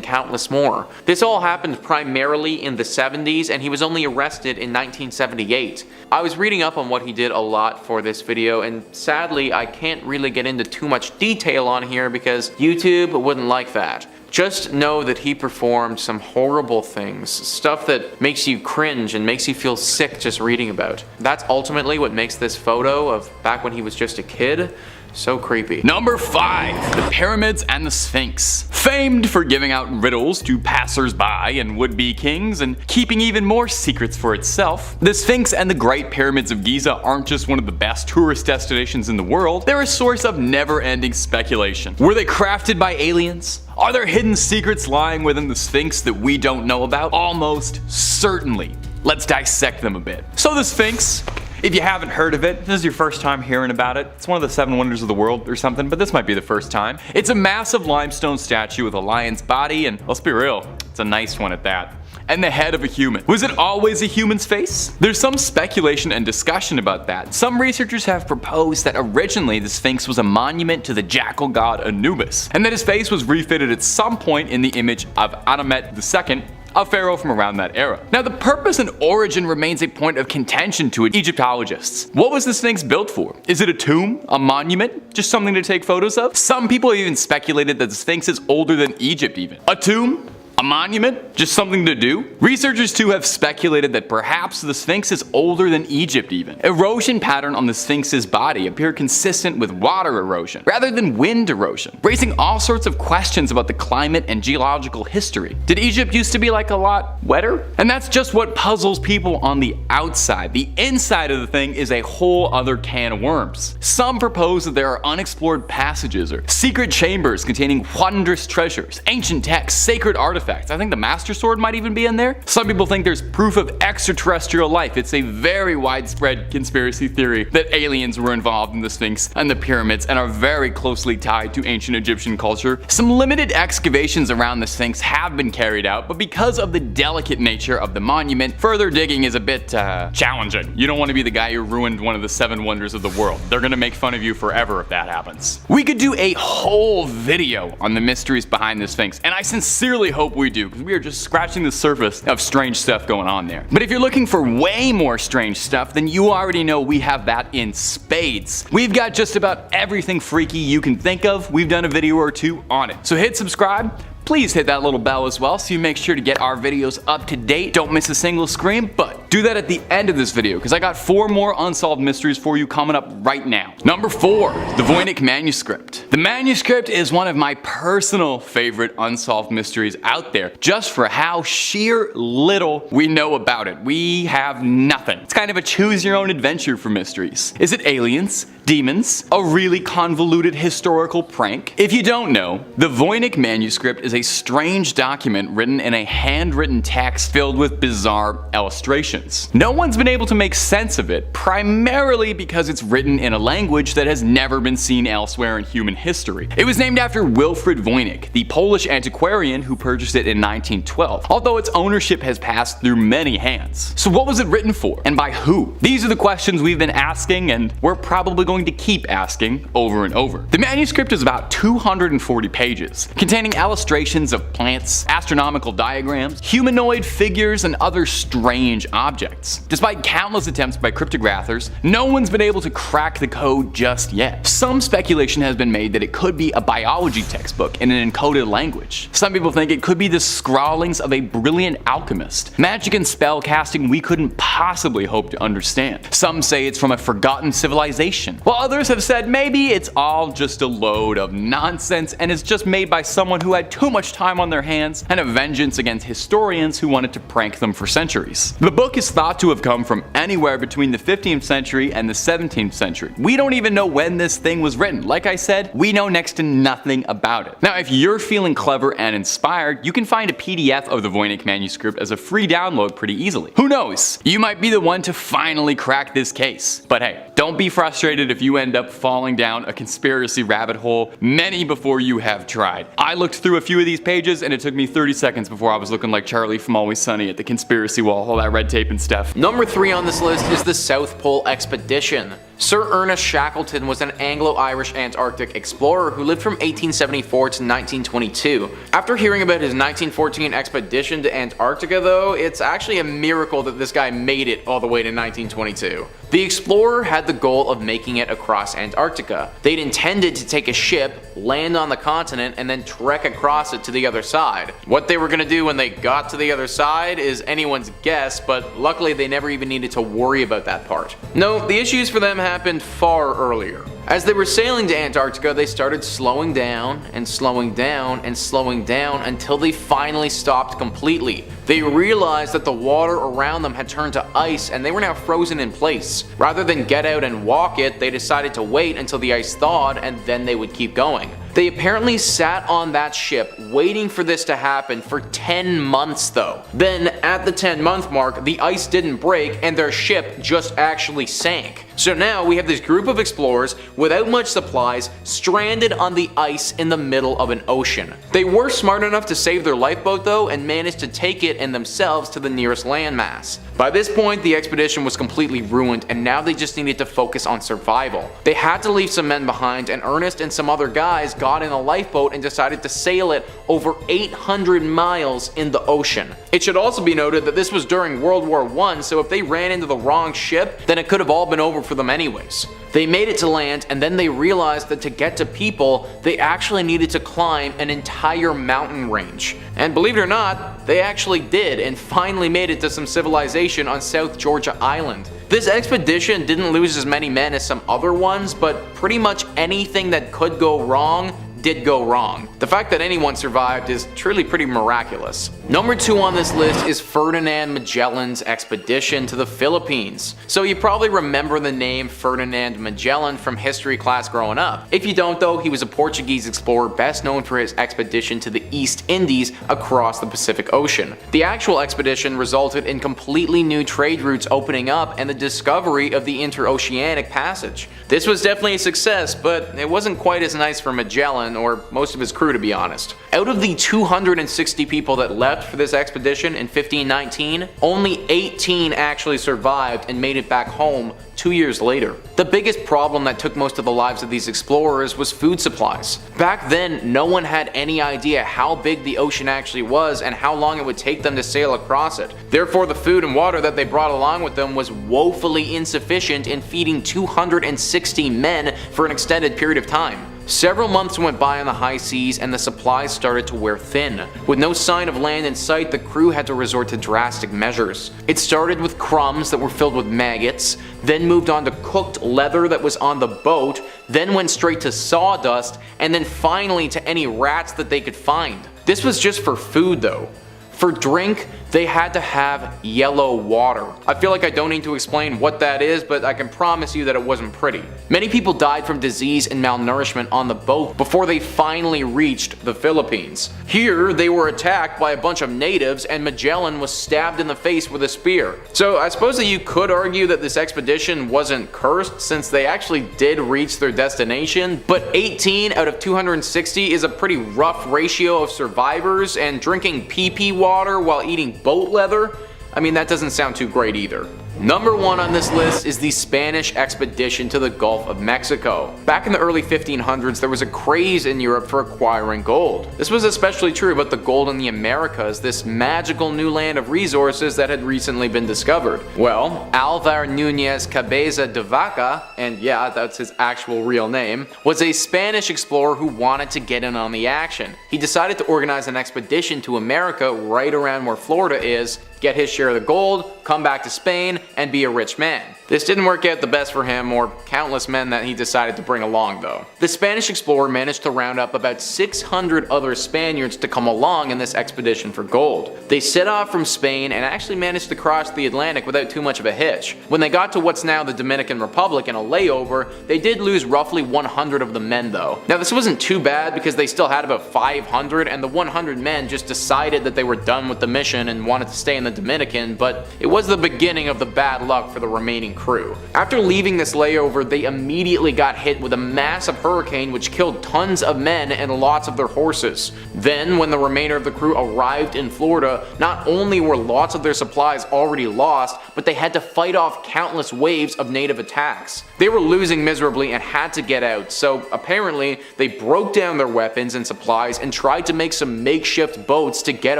countless more. This all happened primarily in the 70s, and he was only arrested in 1978. I was reading up on what he did a lot for this video, and sadly I can't really get into too much detail on here because YouTube wouldn't like that. Just know that he performed some horrible things, stuff that makes you cringe and makes you feel sick just reading about. That's ultimately what makes this photo of back when he was just a kid so creepy. Number 5. The Pyramids and the Sphinx. Famed for giving out riddles to passers-by and would-be kings and keeping even more secrets for itself, the Sphinx and the Great Pyramids of Giza aren't just one of the best tourist destinations in the world, they're a source of never-ending speculation. Were they crafted by aliens? Are there hidden secrets lying within the Sphinx that we don't know about? Almost certainly. Let's dissect them a bit. So the Sphinx, if you haven't heard of it, this is your first time hearing about it. It's one of the 7 wonders of the world or something, but this might be the first time. It's a massive limestone statue with a lion's body, and let's be real, it's a nice one at that. And the head of a human. Was it always a human's face? There's some speculation and discussion about that. Some researchers have proposed that originally the Sphinx was a monument to the jackal god Anubis, and that his face was refitted at some point in the image of Amenhotep II, a pharaoh from around that era. Now the purpose and origin remains a point of contention to Egyptologists. What was the Sphinx built for? Is it a tomb? A monument? Just something to take photos of? Some people even speculated that the Sphinx is older than Egypt even. A tomb? A monument? Just something to do? Researchers too have speculated that perhaps the Sphinx is older than Egypt even. Erosion pattern on the Sphinx's body appear consistent with water erosion rather than wind erosion, raising all sorts of questions about the climate and geological history. Did Egypt used to be like a lot wetter? And that's just what puzzles people on the outside. The inside of the thing is a whole other can of worms. Some propose that there are unexplored passages or secret chambers containing wondrous treasures, ancient texts, sacred artifacts. I think the Master Sword might even be in there. Some people think there's proof of extraterrestrial life. It's a very widespread conspiracy theory that aliens were involved in the Sphinx and the pyramids and are very closely tied to ancient Egyptian culture. Some limited excavations around the Sphinx have been carried out, but because of the delicate nature of the monument, further digging is a bit challenging. You don't want to be the guy who ruined one of the 7 wonders of the world. They're gonna make fun of you forever if that happens. We could do a whole video on the mysteries behind the Sphinx, and I sincerely hope we do, because we are just scratching the surface of strange stuff going on there. But if you're looking for way more strange stuff, then you already know we have that in spades. We've got just about everything freaky you can think of. We've done a video or 2 on it. So hit subscribe. Please hit that little bell as well so you make sure to get our videos up to date. Don't miss a single scream, but do that at the end of this video because I got 4 more unsolved mysteries for you coming up right now. Number 4, the Voynich manuscript. The manuscript is one of my personal favorite unsolved mysteries out there just for how sheer little we know about it. We have nothing. It's kind of a choose your own adventure for mysteries. Is it aliens? Demons? A really convoluted historical prank? If you don't know, the Voynich manuscript is a strange document written in a handwritten text filled with bizarre illustrations. No one's been able to make sense of it, primarily because it's written in a language that has never been seen elsewhere in human history. It was named after Wilfrid Voynich, the Polish antiquarian who purchased it in 1912, although its ownership has passed through many hands. So what was it written for, and by who? These are the questions we've been asking, and we're probably going to keep asking over and over. The manuscript is about 240 pages, containing illustrations of plants, astronomical diagrams, humanoid figures, and other strange objects. objects. Despite countless attempts by cryptographers, no one's been able to crack the code just yet. Some speculation has been made that it could be a biology textbook in an encoded language. Some people think it could be the scrawlings of a brilliant alchemist, magic and spell casting we couldn't possibly hope to understand. Some say it's from a forgotten civilization, while others have said maybe it's all just a load of nonsense and is just made by someone who had too much time on their hands and a vengeance against historians who wanted to prank them for centuries. The book is thought to have come from anywhere between the 15th century and the 17th century. We don't even know when this thing was written. Like I said, we know next to nothing about it. Now, if you're feeling clever and inspired, you can find a PDF of the Voynich manuscript as a free download pretty easily. Who knows? You might be the one to finally crack this case. But hey, don't be frustrated if you end up falling down a conspiracy rabbit hole many before you have tried. I looked through a few of these pages and it took me 30 seconds before I was looking like Charlie from Always Sunny at the conspiracy wall, all that red tape and stuff. Number 3 on this list is the South Pole Expedition. Sir Ernest Shackleton was an Anglo-Irish Antarctic explorer who lived from 1874 to 1922. After hearing about his 1914 expedition to Antarctica though, it's actually a miracle that this guy made it all the way to 1922. The explorer had the goal of making it across Antarctica. They'd intended to take a ship, land on the continent, and then trek across it to the other side. What they were going to do when they got to the other side is anyone's guess, but luckily they never even needed to worry about that part. No, the issues for them happened far earlier. As they were sailing to Antarctica, they started slowing down and slowing down and slowing down until they finally stopped completely. They realized that the water around them had turned to ice and they were now frozen in place. Rather than get out and walk it, they decided to wait until the ice thawed and then they would keep going. They apparently sat on that ship waiting for this to happen for 10 months though. Then at the 10-month mark, the ice didn't break and their ship just actually sank. So now we have this group of explorers without much supplies stranded on the ice in the middle of an ocean. They were smart enough to save their lifeboat though and managed to take it and themselves to the nearest landmass. By this point, the expedition was completely ruined and now they just needed to focus on survival. They had to leave some men behind and Ernest and some other guys got in a lifeboat and decided to sail it over 800 miles in the ocean. It should also be noted that this was during World War I, so if they ran into the wrong ship, then it could have all been over for them anyways. They made it to land and then they realized that to get to people, they actually needed to climb an entire mountain range. And believe it or not, they actually did and finally made it to some civilization on South Georgia Island. This expedition didn't lose as many men as some other ones, but pretty much anything that could go wrong did go wrong. The fact that anyone survived is truly pretty miraculous. Number 2 on this list is Ferdinand Magellan's expedition to the Philippines. So you probably remember the name Ferdinand Magellan from history class growing up. If you don't though, he was a Portuguese explorer best known for his expedition to the East Indies across the Pacific Ocean. The actual expedition resulted in completely new trade routes opening up and the discovery of the interoceanic passage. This was definitely a success, but it wasn't quite as nice for Magellan or most of his crew to be honest. Out of the 260 people that left for this expedition in 1519, only 18 actually survived and made it back home 2 years later. The biggest problem that took most of the lives of these explorers was food supplies. Back then, no one had any idea how big the ocean actually was and how long it would take them to sail across it. Therefore, the food and water that they brought along with them was woefully insufficient in feeding 260 men for an extended period of time. Several months went by on the high seas and the supplies started to wear thin. With no sign of land in sight, the crew had to resort to drastic measures. It started with crumbs that were filled with maggots, then moved on to cooked leather that was on the boat, then went straight to sawdust, and then finally to any rats that they could find. This was just for food though. For drink, they had to have yellow water. I feel like I don't need to explain what that is, but I can promise you that it wasn't pretty. Many people died from disease and malnourishment on the boat before they finally reached the Philippines. Here, they were attacked by a bunch of natives and Magellan was stabbed in the face with a spear. So I suppose that you could argue that this expedition wasn't cursed since they actually did reach their destination, but 18 out of 260 is a pretty rough ratio of survivors, and drinking pee-pee water while eating boat leather, I mean, that doesn't sound too great either. Number 1 on this list is the Spanish expedition to the Gulf of Mexico. Back in the early 1500s, there was a craze in Europe for acquiring gold. This was especially true about the gold in the Americas, this magical new land of resources that had recently been discovered. Well, Alvar Núñez Cabeza de Vaca, and yeah, that's his actual real name, was a Spanish explorer who wanted to get in on the action. He decided to organize an expedition to America right around where Florida is, get his share of the gold, come back to Spain, and be a rich man. This didn't work out the best for him or countless men that he decided to bring along though. The Spanish explorer managed to round up about 600 other Spaniards to come along in this expedition for gold. They set off from Spain and actually managed to cross the Atlantic without too much of a hitch. When they got to what's now the Dominican Republic in a layover, they did lose roughly 100 of the men though. Now this wasn't too bad because they still had about 500 and the 100 men just decided that they were done with the mission and wanted to stay in the Dominican, but it was the beginning of the bad luck for the remaining crew. After leaving this layover, they immediately got hit with a massive hurricane which killed tons of men and lots of their horses. Then, when the remainder of the crew arrived in Florida, not only were lots of their supplies already lost, but they had to fight off countless waves of native attacks. They were losing miserably and had to get out, so apparently they broke down their weapons and supplies and tried to make some makeshift boats to get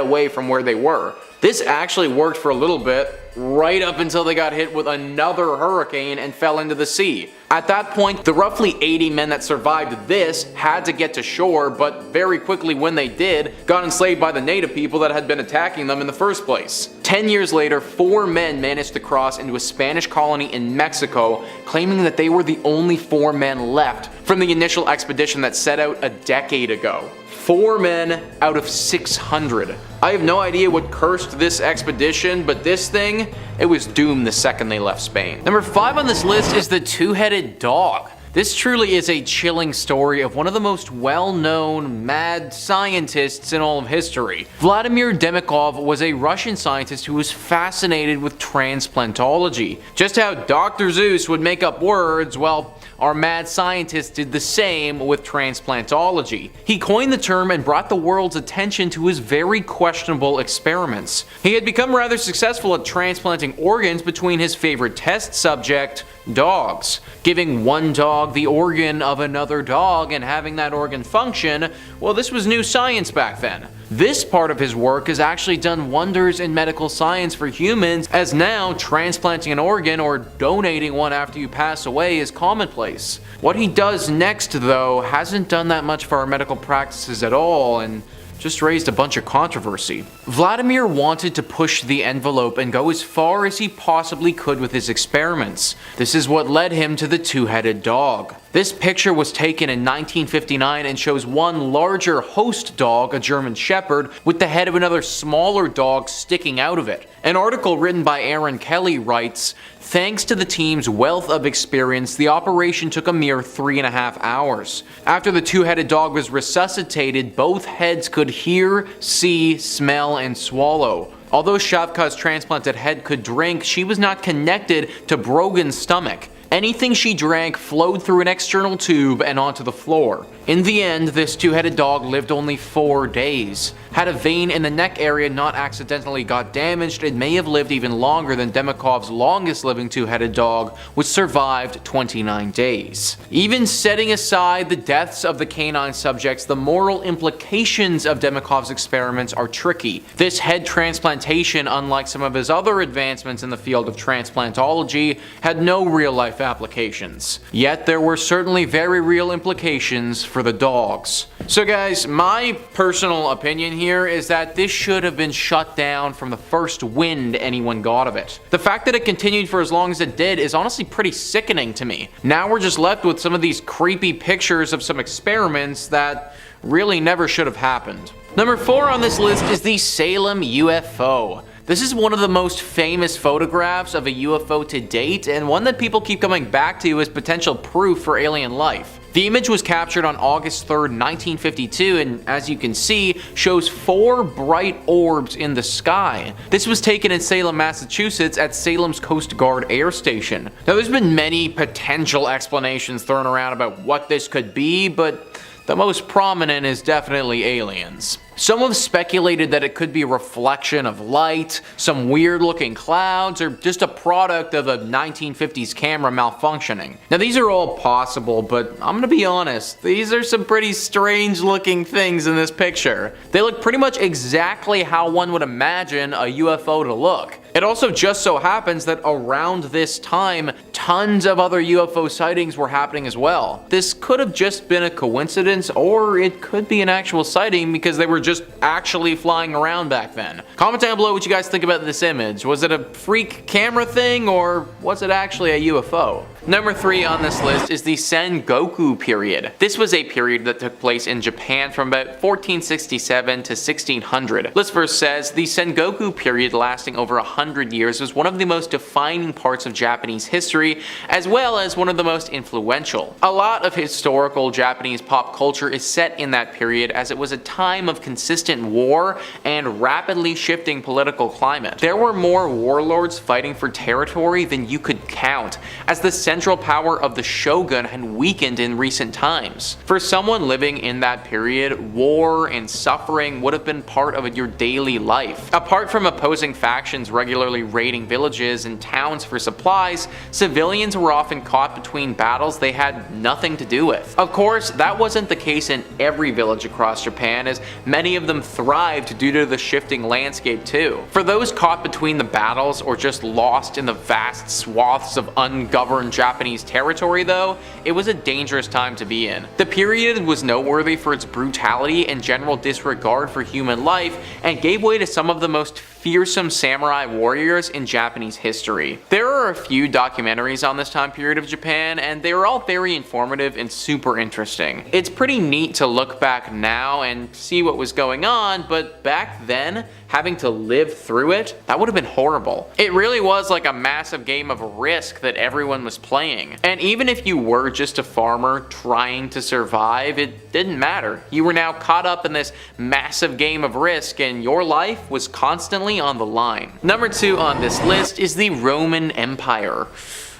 away from where they were. This actually worked for a little bit, right up until they got hit with another hurricane and fell into the sea. At that point, the roughly 80 men that survived this had to get to shore, but very quickly when they did, got enslaved by the native people that had been attacking them in the first place. 10 years later, 4 men managed to cross into a Spanish colony in Mexico, claiming that they were the only 4 men left from the initial expedition that set out a decade ago. 4 men out of 600. I have no idea what cursed this expedition, but this thing, it was doomed the second they left Spain. Number 5 on this list is the two-headed dog. This truly is a chilling story of one of the most well-known mad scientists in all of history. Vladimir Demikhov was a Russian scientist who was fascinated with transplantology. Just how Dr. Zeus would make up words, well, our mad scientist did the same with transplantology. He coined the term and brought the world's attention to his very questionable experiments. He had become rather successful at transplanting organs between his favorite test subject, dogs. Giving one dog the organ of another dog and having that organ function, well, this was new science back then. This part of his work has actually done wonders in medical science for humans, as now transplanting an organ or donating one after you pass away is commonplace. What he does next, though, hasn't done that much for our medical practices at all, and just raised a bunch of controversy. Vladimir wanted to push the envelope and go as far as he possibly could with his experiments. This is what led him to the two-headed dog. This picture was taken in 1959 and shows one larger host dog, a German Shepherd, with the head of another smaller dog sticking out of it. An article written by Aaron Kelly writes, "Thanks to the team's wealth of experience, the operation took a mere 3.5 hours. After the two-headed dog was resuscitated, both heads could hear, see, smell, and swallow. Although Shavka's transplanted head could drink, she was not connected to Brogan's stomach. Anything she drank flowed through an external tube and onto the floor. In the end, this two-headed dog lived only 4 days. Had a vein in the neck area not accidentally got damaged, it may have lived even longer than Demikhov's longest living two-headed dog, which survived 29 days. Even setting aside the deaths of the canine subjects, the moral implications of Demikhov's experiments are tricky. This head transplantation, unlike some of his other advancements in the field of transplantology, had no real-life applications. Yet there were certainly very real implications for the dogs. So guys, my personal opinion here is that this should have been shut down from the first wind anyone got of it. The fact that it continued for as long as it did is honestly pretty sickening to me. Now we're just left with some of these creepy pictures of some experiments that really never should have happened. Number 4 on this list is the Salem UFO. This is one of the most famous photographs of a UFO to date, and one that people keep coming back to as potential proof for alien life. The image was captured on August 3rd, 1952, and as you can see, shows 4 bright orbs in the sky. This was taken in Salem, Massachusetts at Salem's Coast Guard Air Station. Now there's been many potential explanations thrown around about what this could be, but the most prominent is definitely aliens. Some have speculated that it could be a reflection of light, some weird looking clouds, or just a product of a 1950s camera malfunctioning. Now these are all possible, but I'm gonna be honest, these are some pretty strange looking things in this picture. They look pretty much exactly how one would imagine a UFO to look. It also just so happens that around this time, tons of other UFO sightings were happening as well. This could have just been a coincidence, or it could be an actual sighting because they were just actually flying around back then. Comment down below what you guys think about this image. Was it a freak camera thing, or was it actually a UFO? Number 3 on this list is the Sengoku period. This was a period that took place in Japan from about 1467 to 1600. List verse says, the Sengoku period lasting over 100 years was one of the most defining parts of Japanese history, as well as one of the most influential. A lot of historical Japanese pop culture is set in that period, as it was a time of consistent war and rapidly shifting political climate. There were more warlords fighting for territory than you could count, as the central power of the shogun had weakened in recent times. For someone living in that period, war and suffering would have been part of your daily life. Apart from opposing factions regularly raiding villages and towns for supplies, civilians were often caught between battles they had nothing to do with. Of course, that wasn't the case in every village across Japan, as many of them thrived due to the shifting landscape too. For those caught between the battles or just lost in the vast swaths of ungoverned Japanese territory though, it was a dangerous time to be in. The period was noteworthy for its brutality and general disregard for human life, and gave way to some of the most fearsome samurai warriors in Japanese history. There are a few documentaries on this time period of Japan, and they were all very informative and super interesting. It's pretty neat to look back now and see what was going on, but back then, having to live through it, that would have been horrible. It really was like a massive game of Risk that everyone was playing. And even if you were just a farmer trying to survive, it didn't matter. You were now caught up in this massive game of Risk, and your life was constantly on the line. Number 2 on this list is the Roman Empire.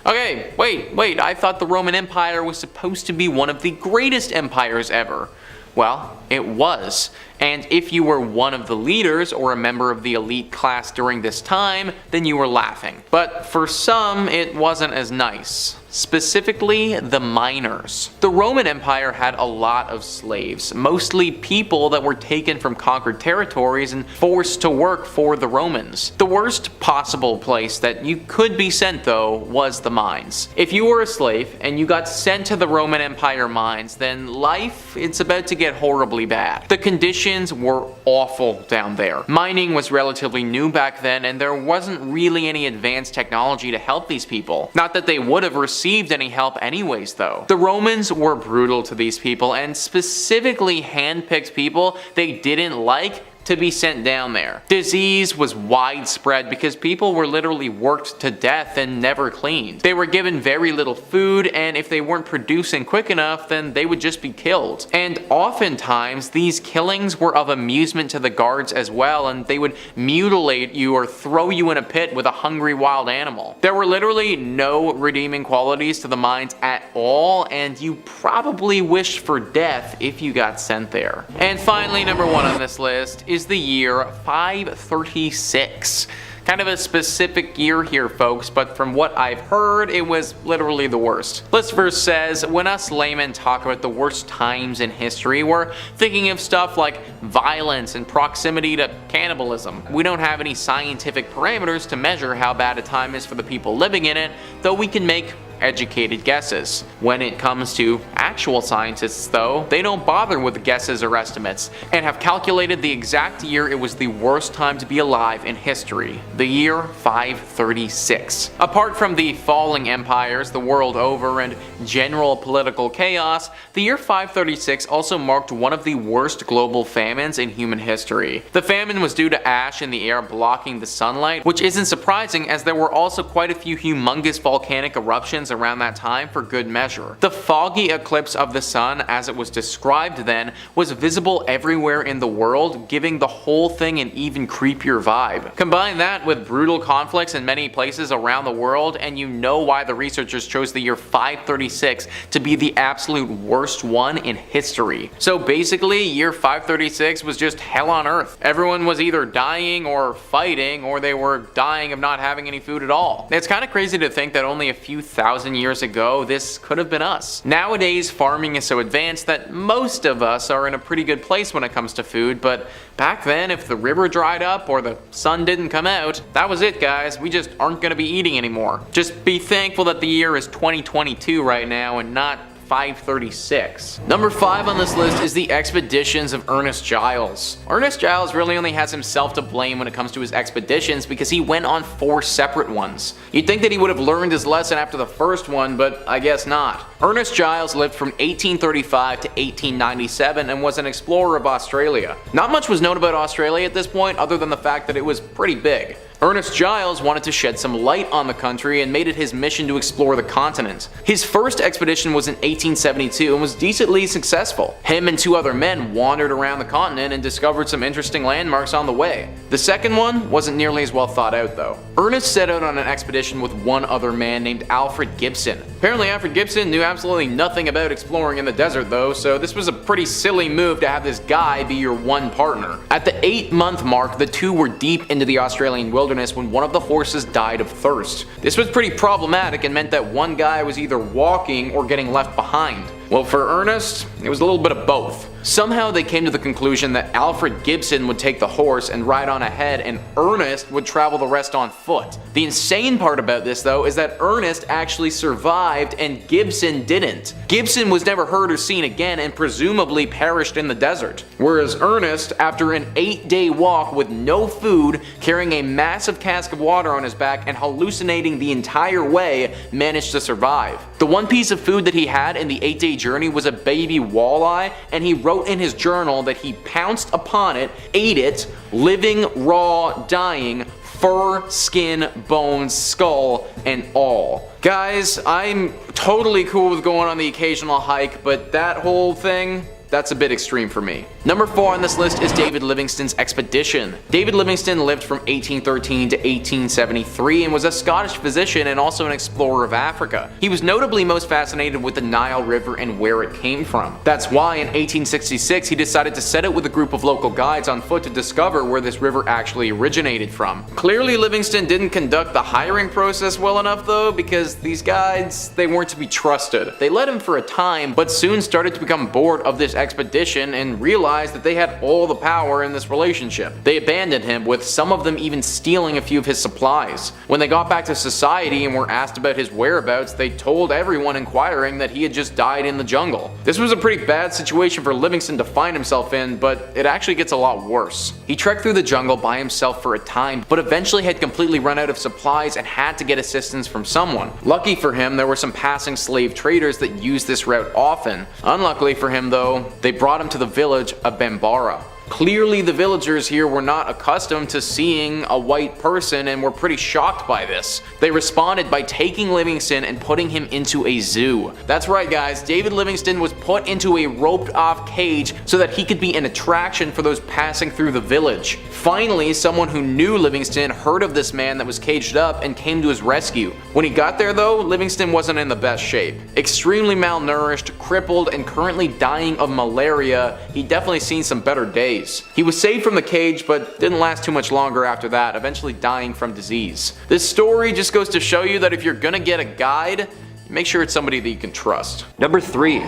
Okay, wait, I thought the Roman Empire was supposed to be one of the greatest empires ever. Well, it was. And if you were one of the leaders or a member of the elite class during this time, then you were laughing. But for some, it wasn't as nice. Specifically, the miners. The Roman Empire had a lot of slaves, mostly people that were taken from conquered territories and forced to work for the Romans. The worst possible place that you could be sent though was the mines. If you were a slave and you got sent to the Roman Empire mines, then life, it's about to get horribly bad. The conditions were awful down there. Mining was relatively new back then, and there wasn't really any advanced technology to help these people. Not that they would have received any help anyways though. The Romans were brutal to these people, and specifically handpicked people they didn't like to be sent down there. Disease was widespread because people were literally worked to death and never cleaned. They were given very little food, and if they weren't producing quick enough, then they would just be killed. And oftentimes, these killings were of amusement to the guards as well, and they would mutilate you or throw you in a pit with a hungry wild animal. There were literally no redeeming qualities to the mines at all, and you probably wished for death if you got sent there. And finally, number 1 on this list is the year 536. Kind of a specific year here, folks, but from what I've heard, it was literally the worst. This verse says, when us laymen talk about the worst times in history, we're thinking of stuff like violence and proximity to cannibalism. We don't have any scientific parameters to measure how bad a time is for the people living in it, though we can make educated guesses. When it comes to actual scientists though, they don't bother with guesses or estimates, and have calculated the exact year it was the worst time to be alive in history, the year 536. Apart from the falling empires the world over and general political chaos, the year 536 also marked one of the worst global famines in human history. The famine was due to ash in the air blocking the sunlight, which isn't surprising as there were also quite a few humongous volcanic eruptions around that time for good measure. The foggy eclipse of the sun, as it was described then, was visible everywhere in the world, giving the whole thing an even creepier vibe. Combine that with brutal conflicts in many places around the world, and you know why the researchers chose the year 536 to be the absolute worst one in history. So basically, year 536 was just hell on earth. Everyone was either dying or fighting, or they were dying of not having any food at all. It's kind of crazy to think that only a few thousand years ago, this could have been us. Nowadays, farming is so advanced that most of us are in a pretty good place when it comes to food, but back then, if the river dried up or the sun didn't come out, that was it, guys. We just aren't going to be eating anymore. Just be thankful that the year is 2022 right now and not 536. Number 5 on this list is the expeditions of Ernest Giles. Ernest Giles really only has himself to blame when it comes to his expeditions because he went on 4 separate ones. You'd think that he would have learned his lesson after the first one, but I guess not. Ernest Giles lived from 1835 to 1897 and was an explorer of Australia. Not much was known about Australia at this point other than the fact that it was pretty big. Ernest Giles wanted to shed some light on the country and made it his mission to explore the continent. His first expedition was in 1872 and was decently successful. Him and 2 other men wandered around the continent and discovered some interesting landmarks on the way. The second one wasn't nearly as well thought out though. Ernest set out on an expedition with 1 other man named Alfred Gibson. Apparently Alfred Gibson knew absolutely nothing about exploring in the desert though, so this was a pretty silly move to have this guy be your one partner. At the 8-month mark, the 2 were deep into the Australian wilderness when one of the horses died of thirst. This was pretty problematic and meant that one guy was either walking or getting left behind. Well, for Ernest, it was a little bit of both. Somehow they came to the conclusion that Alfred Gibson would take the horse and ride on ahead and Ernest would travel the rest on foot. The insane part about this though is that Ernest actually survived and Gibson didn't. Gibson was never heard or seen again and presumably perished in the desert. Whereas Ernest, after an 8-day walk with no food, carrying a massive cask of water on his back and hallucinating the entire way, managed to survive. The one piece of food that he had in the 8-day journey was a baby walleye, and he wrote in his journal that he pounced upon it, ate it, living, raw, dying, fur, skin, bones, skull, and all. Guys, I'm totally cool with going on the occasional hike, but that whole thing, that's a bit extreme for me. Number 4 on this list is David Livingstone's expedition. David Livingstone lived from 1813 to 1873 and was a Scottish physician and also an explorer of Africa. He was notably most fascinated with the Nile River and where it came from. That's why in 1866 he decided to set out with a group of local guides on foot to discover where this river actually originated from. Clearly Livingstone didn't conduct the hiring process well enough though, because these guides, they weren't to be trusted. They led him for a time, but soon started to become bored of this expedition and realized that they had all the power in this relationship. They abandoned him, with some of them even stealing a few of his supplies. When they got back to society and were asked about his whereabouts, they told everyone inquiring that he had just died in the jungle. This was a pretty bad situation for Livingstone to find himself in, but it actually gets a lot worse. He trekked through the jungle by himself for a time, but eventually had completely run out of supplies and had to get assistance from someone. Lucky for him, there were some passing slave traders that used this route often. Unluckily for him though, they brought him to the village of Bambara. Clearly the villagers here were not accustomed to seeing a white person and were pretty shocked by this. They responded by taking Livingstone and putting him into a zoo. That's right guys, David Livingstone was put into a roped off cage so that he could be an attraction for those passing through the village. Finally, someone who knew Livingstone heard of this man that was caged up and came to his rescue. When he got there though, Livingstone wasn't in the best shape. Extremely malnourished, crippled, and currently dying of malaria, he'd definitely seen some better days. He was saved from the cage, but didn't last too much longer after that, eventually dying from disease. This story just goes to show you that if you're gonna get a guide, make sure it's somebody that you can trust. Number 3.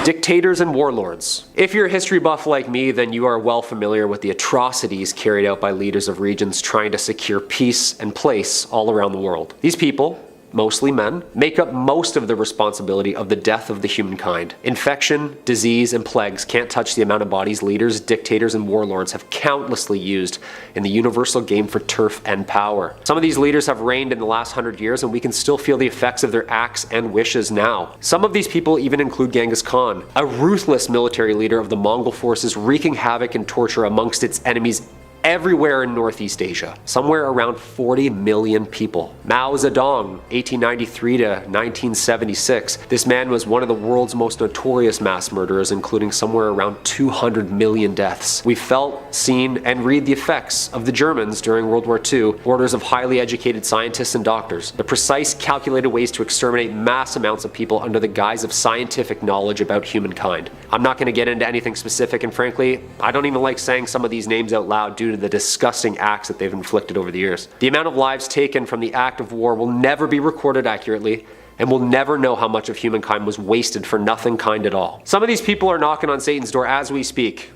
Dictators and warlords. If you're a history buff like me, then you are well familiar with the atrocities carried out by leaders of regions trying to secure peace and place all around the world. These people, mostly men, make up most of the responsibility of the death of the humankind. Infection, disease, and plagues can't touch the amount of bodies leaders, dictators, and warlords have countlessly used in the universal game for turf and power. Some of these leaders have reigned in the last 100 years, and we can still feel the effects of their acts and wishes now. Some of these people even include Genghis Khan, a ruthless military leader of the Mongol forces wreaking havoc and torture amongst its enemies everywhere in Northeast Asia, somewhere around 40 million people. Mao Zedong, 1893 to 1976. This man was one of the world's most notorious mass murderers, including somewhere around 200 million deaths. We felt, seen, and read the effects of the Germans during World War II, orders of highly educated scientists and doctors, the precise calculated ways to exterminate mass amounts of people under the guise of scientific knowledge about humankind. I'm not going to get into anything specific, and frankly, I don't even like saying some of these names out loud due to the disgusting acts that they've inflicted over the years. The amount of lives taken from the act of war will never be recorded accurately, and we'll never know how much of humankind was wasted for nothing kind at all. Some of these people are knocking on Satan's door as we speak,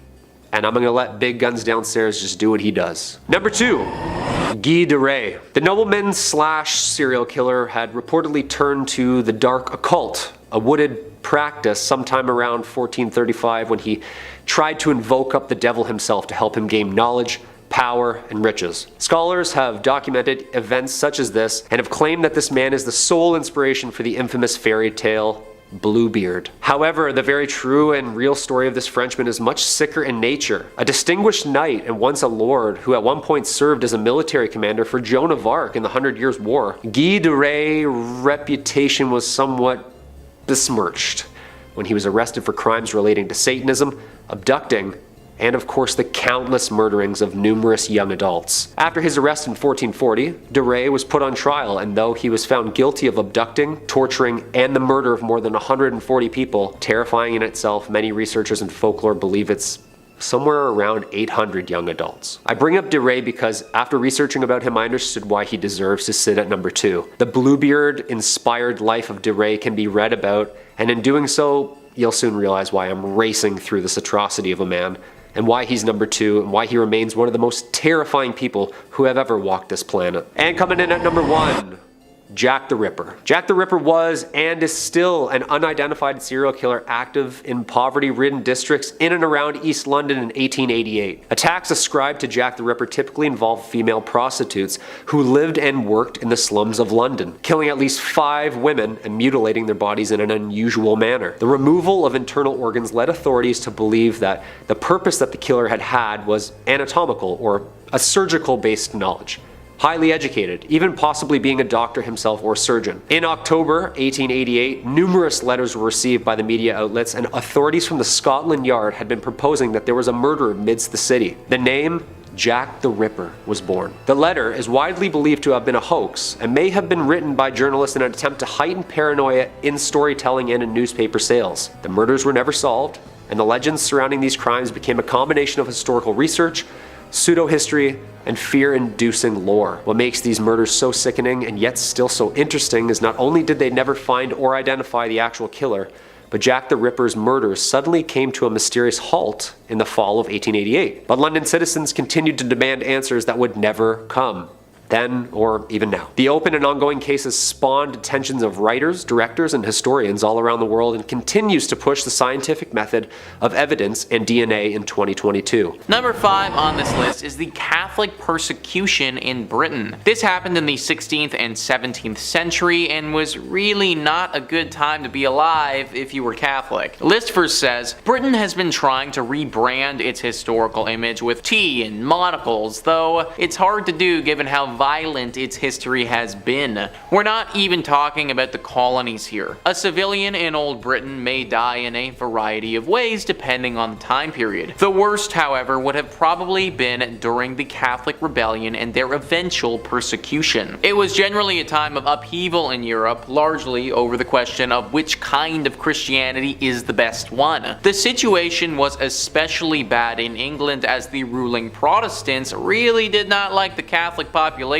and I'm gonna let Big Guns downstairs just do what he does. Number 2. Guy de Rais. The nobleman slash serial killer had reportedly turned to the dark occult, a wooded practice sometime around 1435 when he tried to invoke up the devil himself to help him gain knowledge, power, and riches. Scholars have documented events such as this and have claimed that this man is the sole inspiration for the infamous fairy tale Bluebeard. However, the very true and real story of this Frenchman is much sicker in nature. A distinguished knight and once a lord who at one point served as a military commander for Joan of Arc in the 100 Years' War, Guy de Rais' reputation was somewhat besmirched when he was arrested for crimes relating to Satanism, abducting, and of course the countless murderings of numerous young adults. After his arrest in 1440, de Rais was put on trial, and though he was found guilty of abducting, torturing, and the murder of more than 140 people, terrifying in itself, many researchers and folklore believe it's somewhere around 800 young adults. I bring up de Rais because after researching about him, I understood why he deserves to sit at number 2. The Bluebeard-inspired life of de Rais can be read about, and in doing so, you'll soon realize why I'm racing through this atrocity of a man, and why he's number 2, and why he remains one of the most terrifying people who have ever walked this planet. And coming in at number 1, Jack the Ripper. Jack the Ripper was and is still an unidentified serial killer active in poverty-ridden districts in and around East London in 1888. Attacks ascribed to Jack the Ripper typically involved female prostitutes who lived and worked in the slums of London, killing at least 5 women and mutilating their bodies in an unusual manner. The removal of internal organs led authorities to believe that the purpose that the killer had was anatomical or a surgical-based knowledge. Highly educated, even possibly being a doctor himself or surgeon. In October 1888, numerous letters were received by the media outlets, and authorities from the Scotland Yard had been proposing that there was a murder amidst the city. The name Jack the Ripper was born. The letter is widely believed to have been a hoax and may have been written by journalists in an attempt to heighten paranoia in storytelling and in newspaper sales. The murders were never solved, and the legends surrounding these crimes became a combination of historical research, pseudo-history, and fear-inducing lore. What makes these murders so sickening and yet still so interesting is not only did they never find or identify the actual killer, but Jack the Ripper's murders suddenly came to a mysterious halt in the fall of 1888. But London citizens continued to demand answers that would never come. Then, or even now. The open and ongoing cases spawned attentions of writers, directors, and historians all around the world and continues to push the scientific method of evidence and DNA in 2022. Number 5 on this list is the Catholic persecution in Britain. This happened in the 16th and 17th century and was really not a good time to be alive if you were Catholic. The list first says, Britain has been trying to rebrand its historical image with tea and monocles, though it's hard to do given how violent its history has been. We're not even talking about the colonies here. A civilian in Old Britain may die in a variety of ways depending on the time period. The worst, however, would have probably been during the Catholic Rebellion and their eventual persecution. It was generally a time of upheaval in Europe, largely over the question of which kind of Christianity is the best one. The situation was especially bad in England as the ruling Protestants really did not like the Catholic population.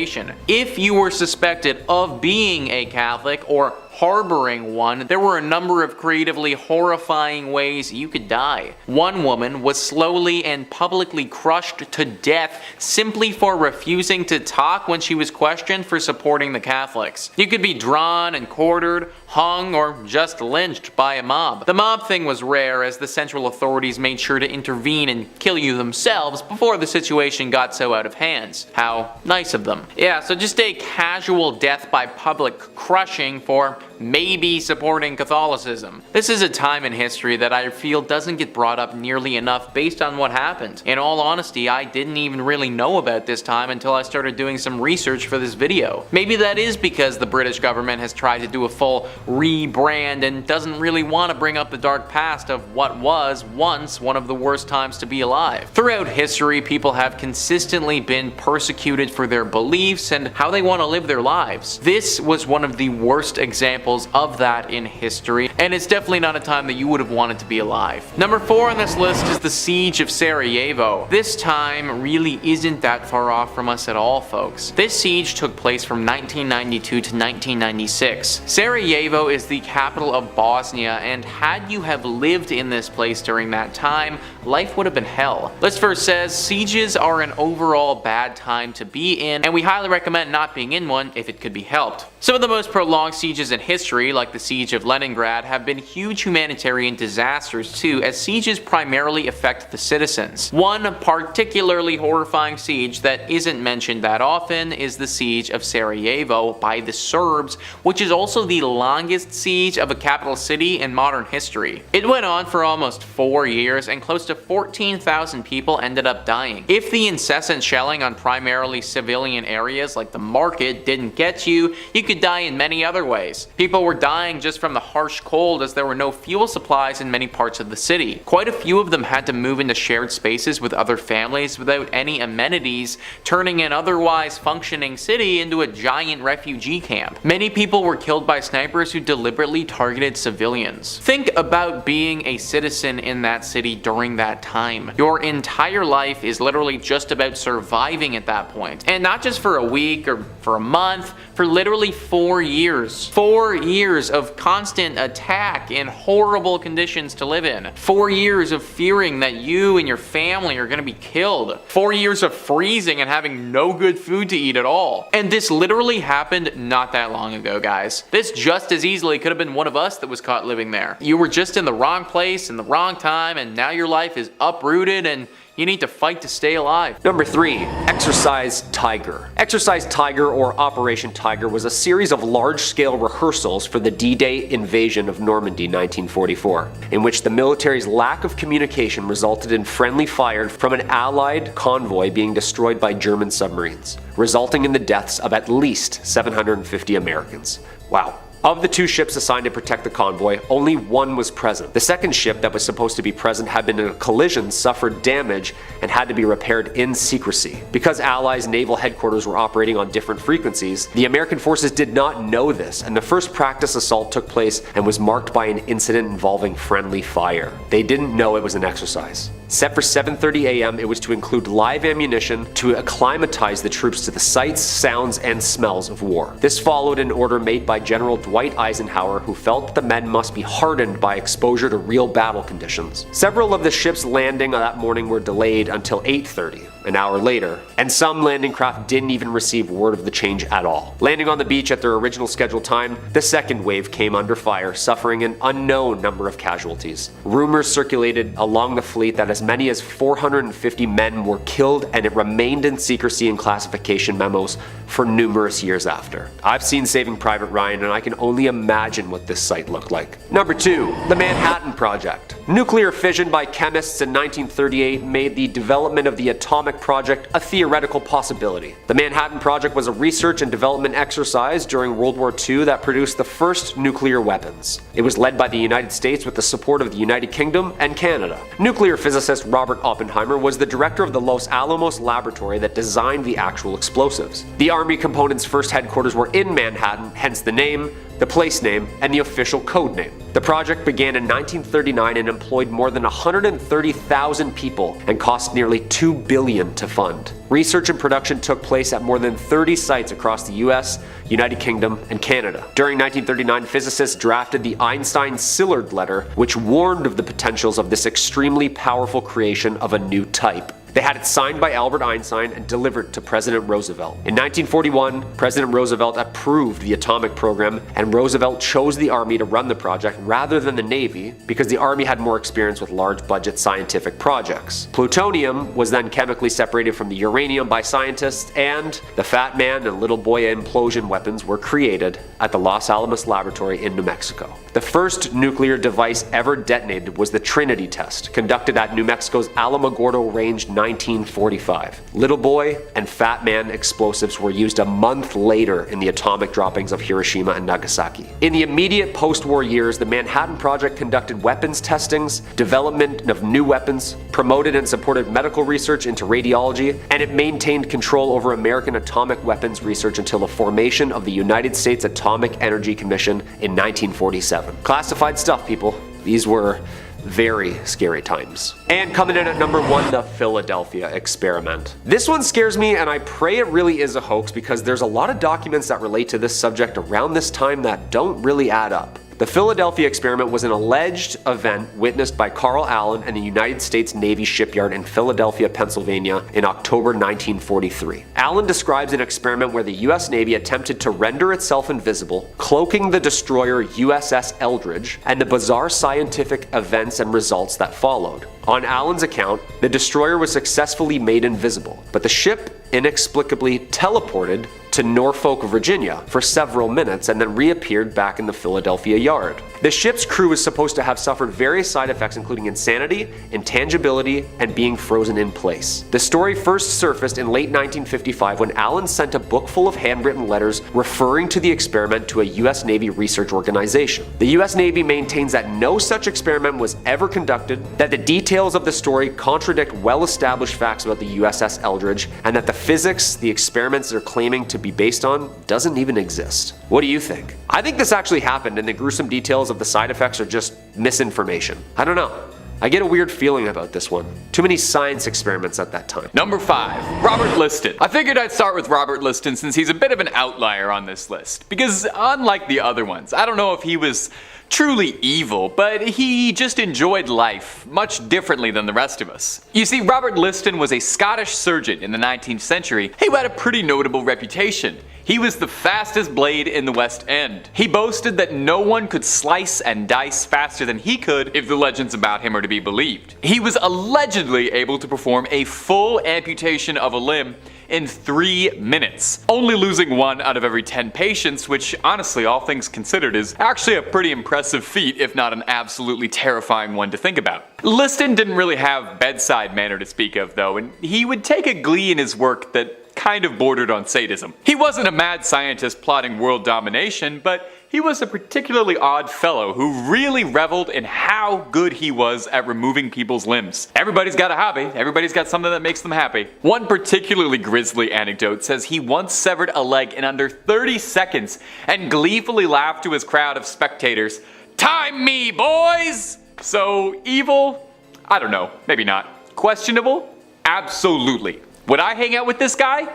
If you were suspected of being a Catholic or harboring one, there were a number of creatively horrifying ways you could die. One woman was slowly and publicly crushed to death simply for refusing to talk when she was questioned for supporting the Catholics. You could be drawn and quartered, hung, or just lynched by a mob. The mob thing was rare as the central authorities made sure to intervene and kill you themselves before the situation got so out of hands. How nice of them. Yeah, so just a casual death by public crushing for maybe supporting Catholicism. This is a time in history that I feel doesn't get brought up nearly enough based on what happened. In all honesty, I didn't even really know about this time until I started doing some research for this video. Maybe that is because the British government has tried to do a full rebrand and doesn't really want to bring up the dark past of what was once one of the worst times to be alive. Throughout history, people have consistently been persecuted for their beliefs and how they want to live their lives. This was one of the worst examples of that in history, and it's definitely not a time that you would have wanted to be alive. Number 4 on this list is the Siege of Sarajevo. This time really isn't that far off from us at all, folks. This siege took place from 1992 to 1996. Sarajevo is the capital of Bosnia, and had you have lived in this place during that time, life would have been hell. List first says, sieges are an overall bad time to be in, and we highly recommend not being in one if it could be helped. Some of the most prolonged sieges in history, like the Siege of Leningrad, have been huge humanitarian disasters too, as sieges primarily affect the citizens. One particularly horrifying siege that isn't mentioned that often is the Siege of Sarajevo by the Serbs, which is also the longest siege of a capital city in modern history. It went on for almost 4 years, and close to 14,000 people ended up dying. If the incessant shelling on primarily civilian areas like the market didn't get you, you could die in many other ways. People were dying just from the harsh cold as there were no fuel supplies in many parts of the city. Quite a few of them had to move into shared spaces with other families without any amenities, turning an otherwise functioning city into a giant refugee camp. Many people were killed by snipers who deliberately targeted civilians. Think about being a citizen in that city during that time. Your entire life is literally just about surviving at that point. And not just for a week or for a month, for literally 4 years. 4 years of constant attack in horrible conditions to live in. 4 years of fearing that you and your family are gonna be killed. 4 years of freezing and having no good food to eat at all. And this literally happened not that long ago, guys. This just as easily could have been one of us that was caught living there. You were just in the wrong place in the wrong time, and now your life is uprooted and you need to fight to stay alive. Number 3, Exercise Tiger. Exercise Tiger, or Operation Tiger, was a series of large-scale rehearsals for the D-Day invasion of Normandy 1944, in which the military's lack of communication resulted in friendly fire from an Allied convoy being destroyed by German submarines, resulting in the deaths of at least 750 Americans. Wow. Of the 2 ships assigned to protect the convoy, only one was present. The second ship that was supposed to be present had been in a collision, suffered damage, and had to be repaired in secrecy. Because Allies' naval headquarters were operating on different frequencies, the American forces did not know this, and the first practice assault took place and was marked by an incident involving friendly fire. They didn't know it was an exercise. Set for 7:30 a.m., it was to include live ammunition to acclimatize the troops to the sights, sounds, and smells of war. This followed an order made by General Dwight Eisenhower, who felt that the men must be hardened by exposure to real battle conditions. Several of the ships landing that morning were delayed until 8:30, an hour later, and some landing craft didn't even receive word of the change at all. Landing on the beach at their original scheduled time, the second wave came under fire, suffering an unknown number of casualties. Rumors circulated along the fleet that as many as 450 men were killed, and it remained in secrecy in classification memos for numerous years after. I've seen Saving Private Ryan, and I can only imagine what this site looked like. Number 2, the Manhattan Project. Nuclear fission by chemists in 1938 made the development of the atomic project a theoretical possibility. The Manhattan Project was a research and development exercise during World War II that produced the first nuclear weapons. It was led by the United States with the support of the United Kingdom and Canada. Nuclear physicist Robert Oppenheimer was the director of the Los Alamos laboratory that designed the actual explosives. The Army component's first headquarters were in Manhattan, hence the name, the place name, and the official code name. The project began in 1939 and employed more than 130,000 people and cost nearly $2 billion to fund. Research and production took place at more than 30 sites across the US, United Kingdom, and Canada. During 1939, physicists drafted the Einstein-Szilard letter, which warned of the potentials of this extremely powerful creation of a new type. They had it signed by Albert Einstein and delivered to President Roosevelt. In 1941, President Roosevelt approved the atomic program, and Roosevelt chose the Army to run the project rather than the Navy because the Army had more experience with large budget scientific projects. Plutonium was then chemically separated from the uranium by scientists, and the Fat Man and Little Boy implosion weapons were created at the Los Alamos Laboratory in New Mexico. The first nuclear device ever detonated was the Trinity test, conducted at New Mexico's Alamogordo Range 1945. Little Boy and Fat Man explosives were used a month later in the atomic droppings of Hiroshima and Nagasaki. In the immediate post-war years, the Manhattan Project conducted weapons testings, development of new weapons, promoted and supported medical research into radiology, and it maintained control over American atomic weapons research until the formation of the United States Atomic Energy Commission in 1947. Classified stuff, people. These were very scary times. And coming in at number 1, the Philadelphia experiment. This one scares me, and I pray it really is a hoax because there's a lot of documents that relate to this subject around this time that don't really add up. The Philadelphia experiment was an alleged event witnessed by Carl Allen and the United States Navy shipyard in Philadelphia, Pennsylvania in October 1943. Allen describes an experiment where the US Navy attempted to render itself invisible, cloaking the destroyer USS Eldridge, and the bizarre scientific events and results that followed. On Allen's account, the destroyer was successfully made invisible, but the ship inexplicably teleported to Norfolk, Virginia for several minutes and then reappeared back in the Philadelphia yard. The ship's crew was supposed to have suffered various side effects including insanity, intangibility, and being frozen in place. The story first surfaced in late 1955 when Allen sent a book full of handwritten letters referring to the experiment to a US Navy research organization. The US Navy maintains that no such experiment was ever conducted, that the details of the story contradict well-established facts about the USS Eldridge, and that the physics the experiments they're claiming to be based on doesn't even exist. What do you think? I think this actually happened and the gruesome details of the side effects are just misinformation. I don't know. I get a weird feeling about this one. Too many science experiments at that time. Number 5, Robert Liston. I figured I'd start with Robert Liston since he's a bit of an outlier on this list, because unlike the other ones, I don't know if he was truly evil, but he just enjoyed life much differently than the rest of us. You see, Robert Liston was a Scottish surgeon in the 19th century who had a pretty notable reputation. He was the fastest blade in the West End. He boasted that no one could slice and dice faster than he could if the legends about him are to be believed. He was allegedly able to perform a full amputation of a limb in 3 minutes, only losing 1 out of every 10 patients, which honestly, all things considered, is actually a pretty impressive feat, if not an absolutely terrifying one to think about. Liston didn't really have bedside manner to speak of though, and he would take a glee in his work that kind of bordered on sadism. He wasn't a mad scientist plotting world domination, but he was a particularly odd fellow who really reveled in how good he was at removing people's limbs. Everybody's got a hobby, everybody's got something that makes them happy. One particularly grisly anecdote says he once severed a leg in under 30 seconds and gleefully laughed to his crowd of spectators, "Time me, boys!" So evil? I don't know, maybe not. Questionable? Absolutely. Would I hang out with this guy?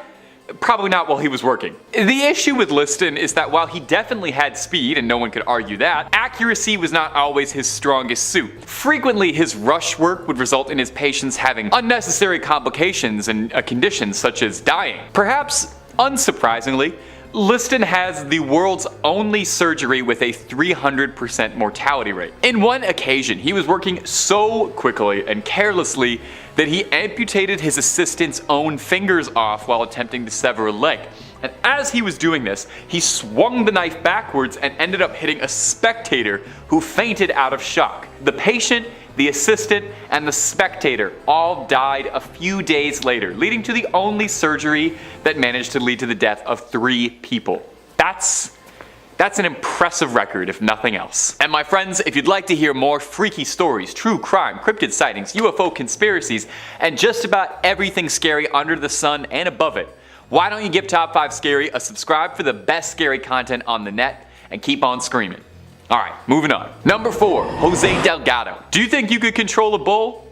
Probably not while he was working. The issue with Liston is that while he definitely had speed, and no one could argue that, accuracy was not always his strongest suit. Frequently, his rush work would result in his patients having unnecessary complications and conditions such as dying. Perhaps unsurprisingly, Liston has the world's only surgery with a 300% mortality rate. In one occasion, he was working so quickly and carelessly that he amputated his assistant's own fingers off while attempting to sever a leg. And as he was doing this, he swung the knife backwards and ended up hitting a spectator who fainted out of shock. The patient, the assistant, and the spectator all died a few days later, leading to the only surgery that managed to lead to the death of 3 people. That's an impressive record, if nothing else. And my friends, if you'd like to hear more freaky stories, true crime, cryptid sightings, UFO conspiracies, and just about everything scary under the sun and above it, why don't you give Top 5 Scary a subscribe for the best scary content on the net, and keep on screaming. Alright, moving on. Number 4, Jose Delgado. Do you think you could control a bull?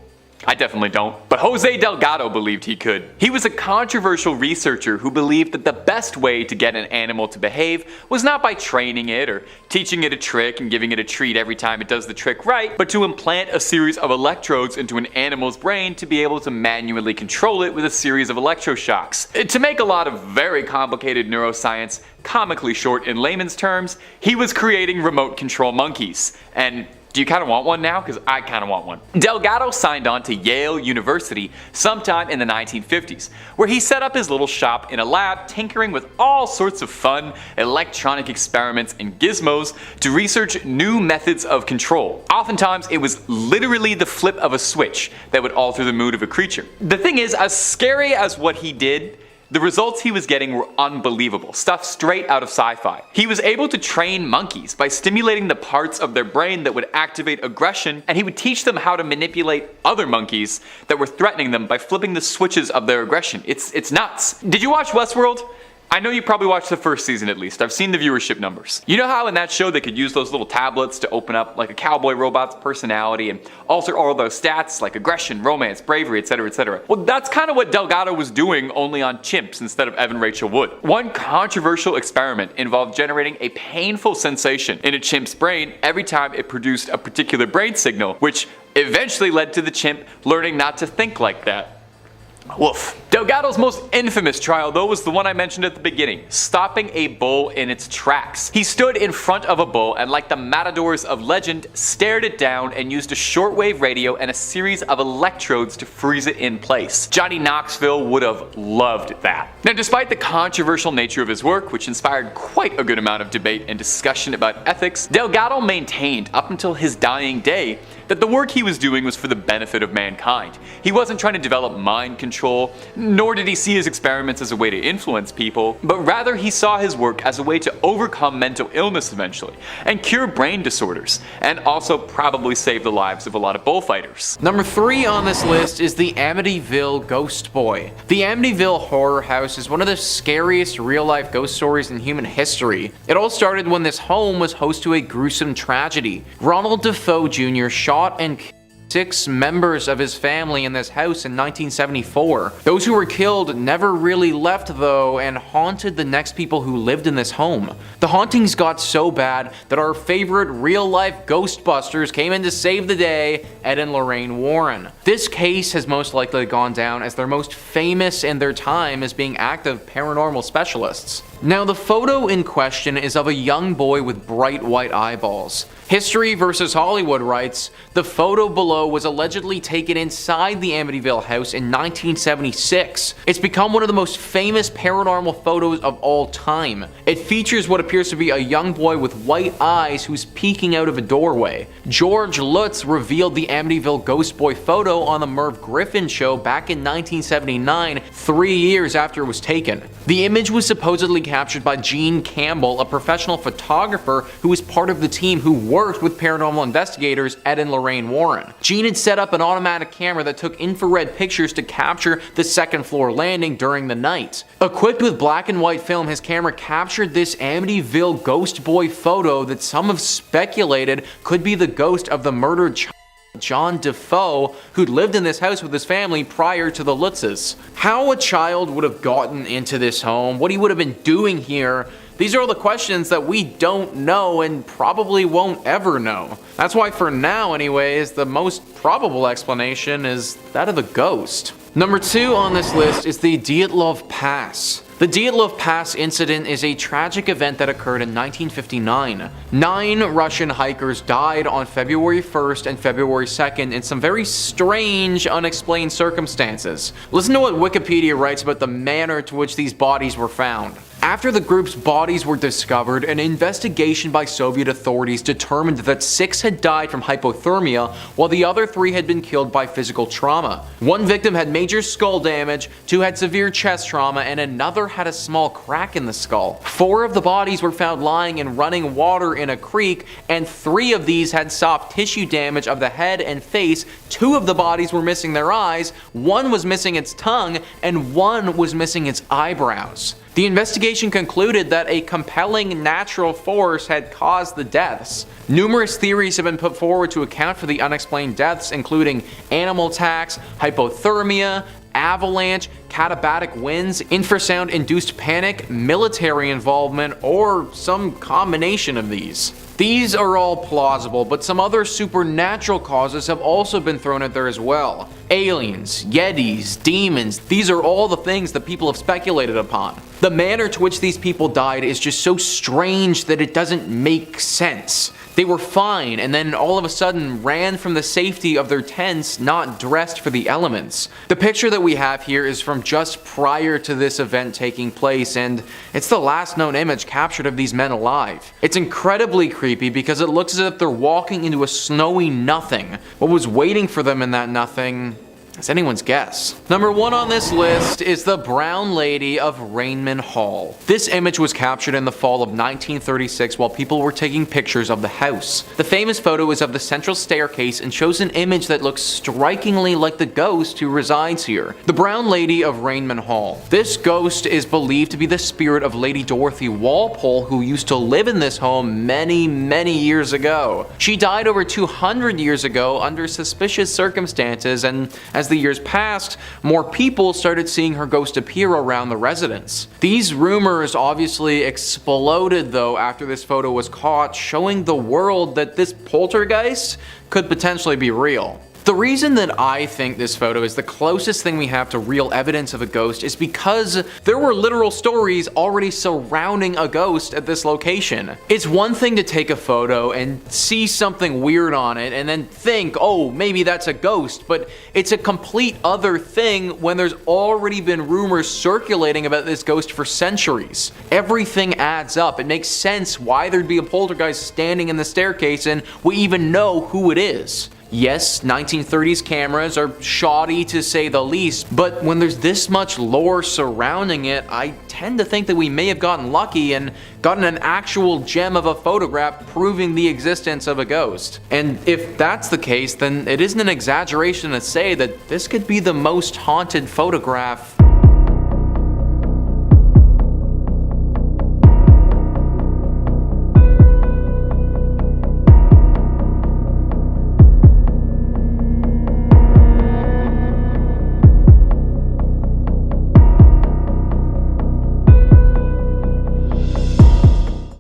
I definitely don't. But Jose Delgado believed he could. He was a controversial researcher who believed that the best way to get an animal to behave was not by training it or teaching it a trick and giving it a treat every time it does the trick right, but to implant a series of electrodes into an animal's brain to be able to manually control it with a series of electroshocks. To make a lot of very complicated neuroscience comically short in layman's terms, he was creating remote control monkeys. And Do you kind of want one now? Because I kind of want one. Delgado signed on to Yale University sometime in the 1950s, where he set up his little shop in a lab tinkering with all sorts of fun electronic experiments and gizmos to research new methods of control. Oftentimes it was literally the flip of a switch that would alter the mood of a creature. The thing is, as scary as what he did, the results he was getting were unbelievable, stuff straight out of sci-fi. He was able to train monkeys by stimulating the parts of their brain that would activate aggression, and he would teach them how to manipulate other monkeys that were threatening them by flipping the switches of their aggression. It's nuts. Did you watch Westworld? I know you probably watched the first season at least. I've seen the viewership numbers. You know how in that show they could use those little tablets to open up like a cowboy robot's personality and alter all those stats like aggression, romance, bravery, etc, etc. Well, that's kind of what Delgado was doing, only on chimps instead of Evan Rachel Wood. One controversial experiment involved generating a painful sensation in a chimp's brain every time it produced a particular brain signal, which eventually led to the chimp learning not to think like that. Woof. Delgado's most infamous trial though was the one I mentioned at the beginning, stopping a bull in its tracks. He stood in front of a bull and, like the matadors of legend, stared it down and used a shortwave radio and a series of electrodes to freeze it in place. Johnny Knoxville would have loved that. Now, despite the controversial nature of his work, which inspired quite a good amount of debate and discussion about ethics, Delgado maintained up until his dying day that the work he was doing was for the benefit of mankind. He wasn't trying to develop mind control, nor did he see his experiments as a way to influence people, but rather he saw his work as a way to overcome mental illness eventually, and cure brain disorders, and also probably save the lives of a lot of bullfighters. Number 3 on this list is the Amityville Ghost Boy. The Amityville Horror House is one of the scariest real-life ghost stories in human history. It all started when this home was host to a gruesome tragedy. Ronald Defoe Jr. shot and killed 6 members of his family in this house in 1974. Those who were killed never really left though, and haunted the next people who lived in this home. The hauntings got so bad that our favorite real-life Ghostbusters came in to save the day, Ed and Lorraine Warren. This case has most likely gone down as their most famous in their time as being active paranormal specialists. Now, the photo in question is of a young boy with bright white eyeballs. History vs. Hollywood writes, the photo below was allegedly taken inside the Amityville house in 1976. It's become one of the most famous paranormal photos of all time. It features what appears to be a young boy with white eyes who's peeking out of a doorway. George Lutz revealed the Amityville Ghost Boy photo on the Merv Griffin show back in 1979, 3 years after it was taken. The image was supposedly captured by Gene Campbell, a professional photographer who was part of the team who worked with paranormal investigators Ed and Lorraine Warren. Gene had set up an automatic camera that took infrared pictures to capture the second floor landing during the night. Equipped with black and white film, his camera captured this Amityville Ghost Boy photo that some have speculated could be the ghost of the murdered child John Defoe, who'd lived in this house with his family prior to the Lutzes. How a child would have gotten into this home, what he would have been doing here, these are all the questions that we don't know and probably won't ever know. That's why for now anyways, the most probable explanation is that of a ghost. Number 2 on this list is the Dyatlov Pass. The Dyatlov Pass incident is a tragic event that occurred in 1959. 9 Russian hikers died on February 1st and February 2nd in some very strange, unexplained circumstances. Listen to what Wikipedia writes about the manner to which these bodies were found. After the group's bodies were discovered, an investigation by Soviet authorities determined that 6 had died from hypothermia, while the other 3 had been killed by physical trauma. 1 victim had major skull damage, 2 had severe chest trauma, and another had a small crack in the skull. 4 of the bodies were found lying in running water in a creek, and 3 of these had soft tissue damage of the head and face. 2 of the bodies were missing their eyes, 1 was missing its tongue, and 1 was missing its eyebrows. The investigation concluded that a compelling natural force had caused the deaths. Numerous theories have been put forward to account for the unexplained deaths, including animal attacks, hypothermia, avalanche, katabatic winds, infrasound-induced panic, military involvement, or some combination of these. These are all plausible, but some other supernatural causes have also been thrown out there as well. Aliens, yetis, demons, these are all the things that people have speculated upon. The manner to which these people died is just so strange that it doesn't make sense. They were fine, and then all of a sudden ran from the safety of their tents, not dressed for the elements. The picture that we have here is from just prior to this event taking place, and it's the last known image captured of these men alive. It's incredibly creepy because it looks as if they're walking into a snowy nothing. What was waiting for them in that nothing? It's anyone's guess. Number 1 on this list is the Brown Lady of Rainman Hall. This image was captured in the fall of 1936 while people were taking pictures of the house. The famous photo is of the central staircase and shows an image that looks strikingly like the ghost who resides here. The Brown Lady of Rainman Hall. This ghost is believed to be the spirit of Lady Dorothy Walpole, who used to live in this home many years ago. She died over 200 years ago under suspicious circumstances, and as the years passed, more people started seeing her ghost appear around the residence. These rumors obviously exploded though after this photo was caught, showing the world that this poltergeist could potentially be real. The reason that I think this photo is the closest thing we have to real evidence of a ghost is because there were literal stories already surrounding a ghost at this location. It's one thing to take a photo and see something weird on it and then think, oh, maybe that's a ghost, but it's a complete other thing when there's already been rumors circulating about this ghost for centuries. Everything adds up. It makes sense why there'd be a poltergeist standing in the staircase, and we even know who it is. Yes, 1930s cameras are shoddy to say the least, but when there's this much lore surrounding it, I tend to think that we may have gotten lucky and gotten an actual gem of a photograph proving the existence of a ghost. And if that's the case, then it isn't an exaggeration to say that this could be the most haunted photograph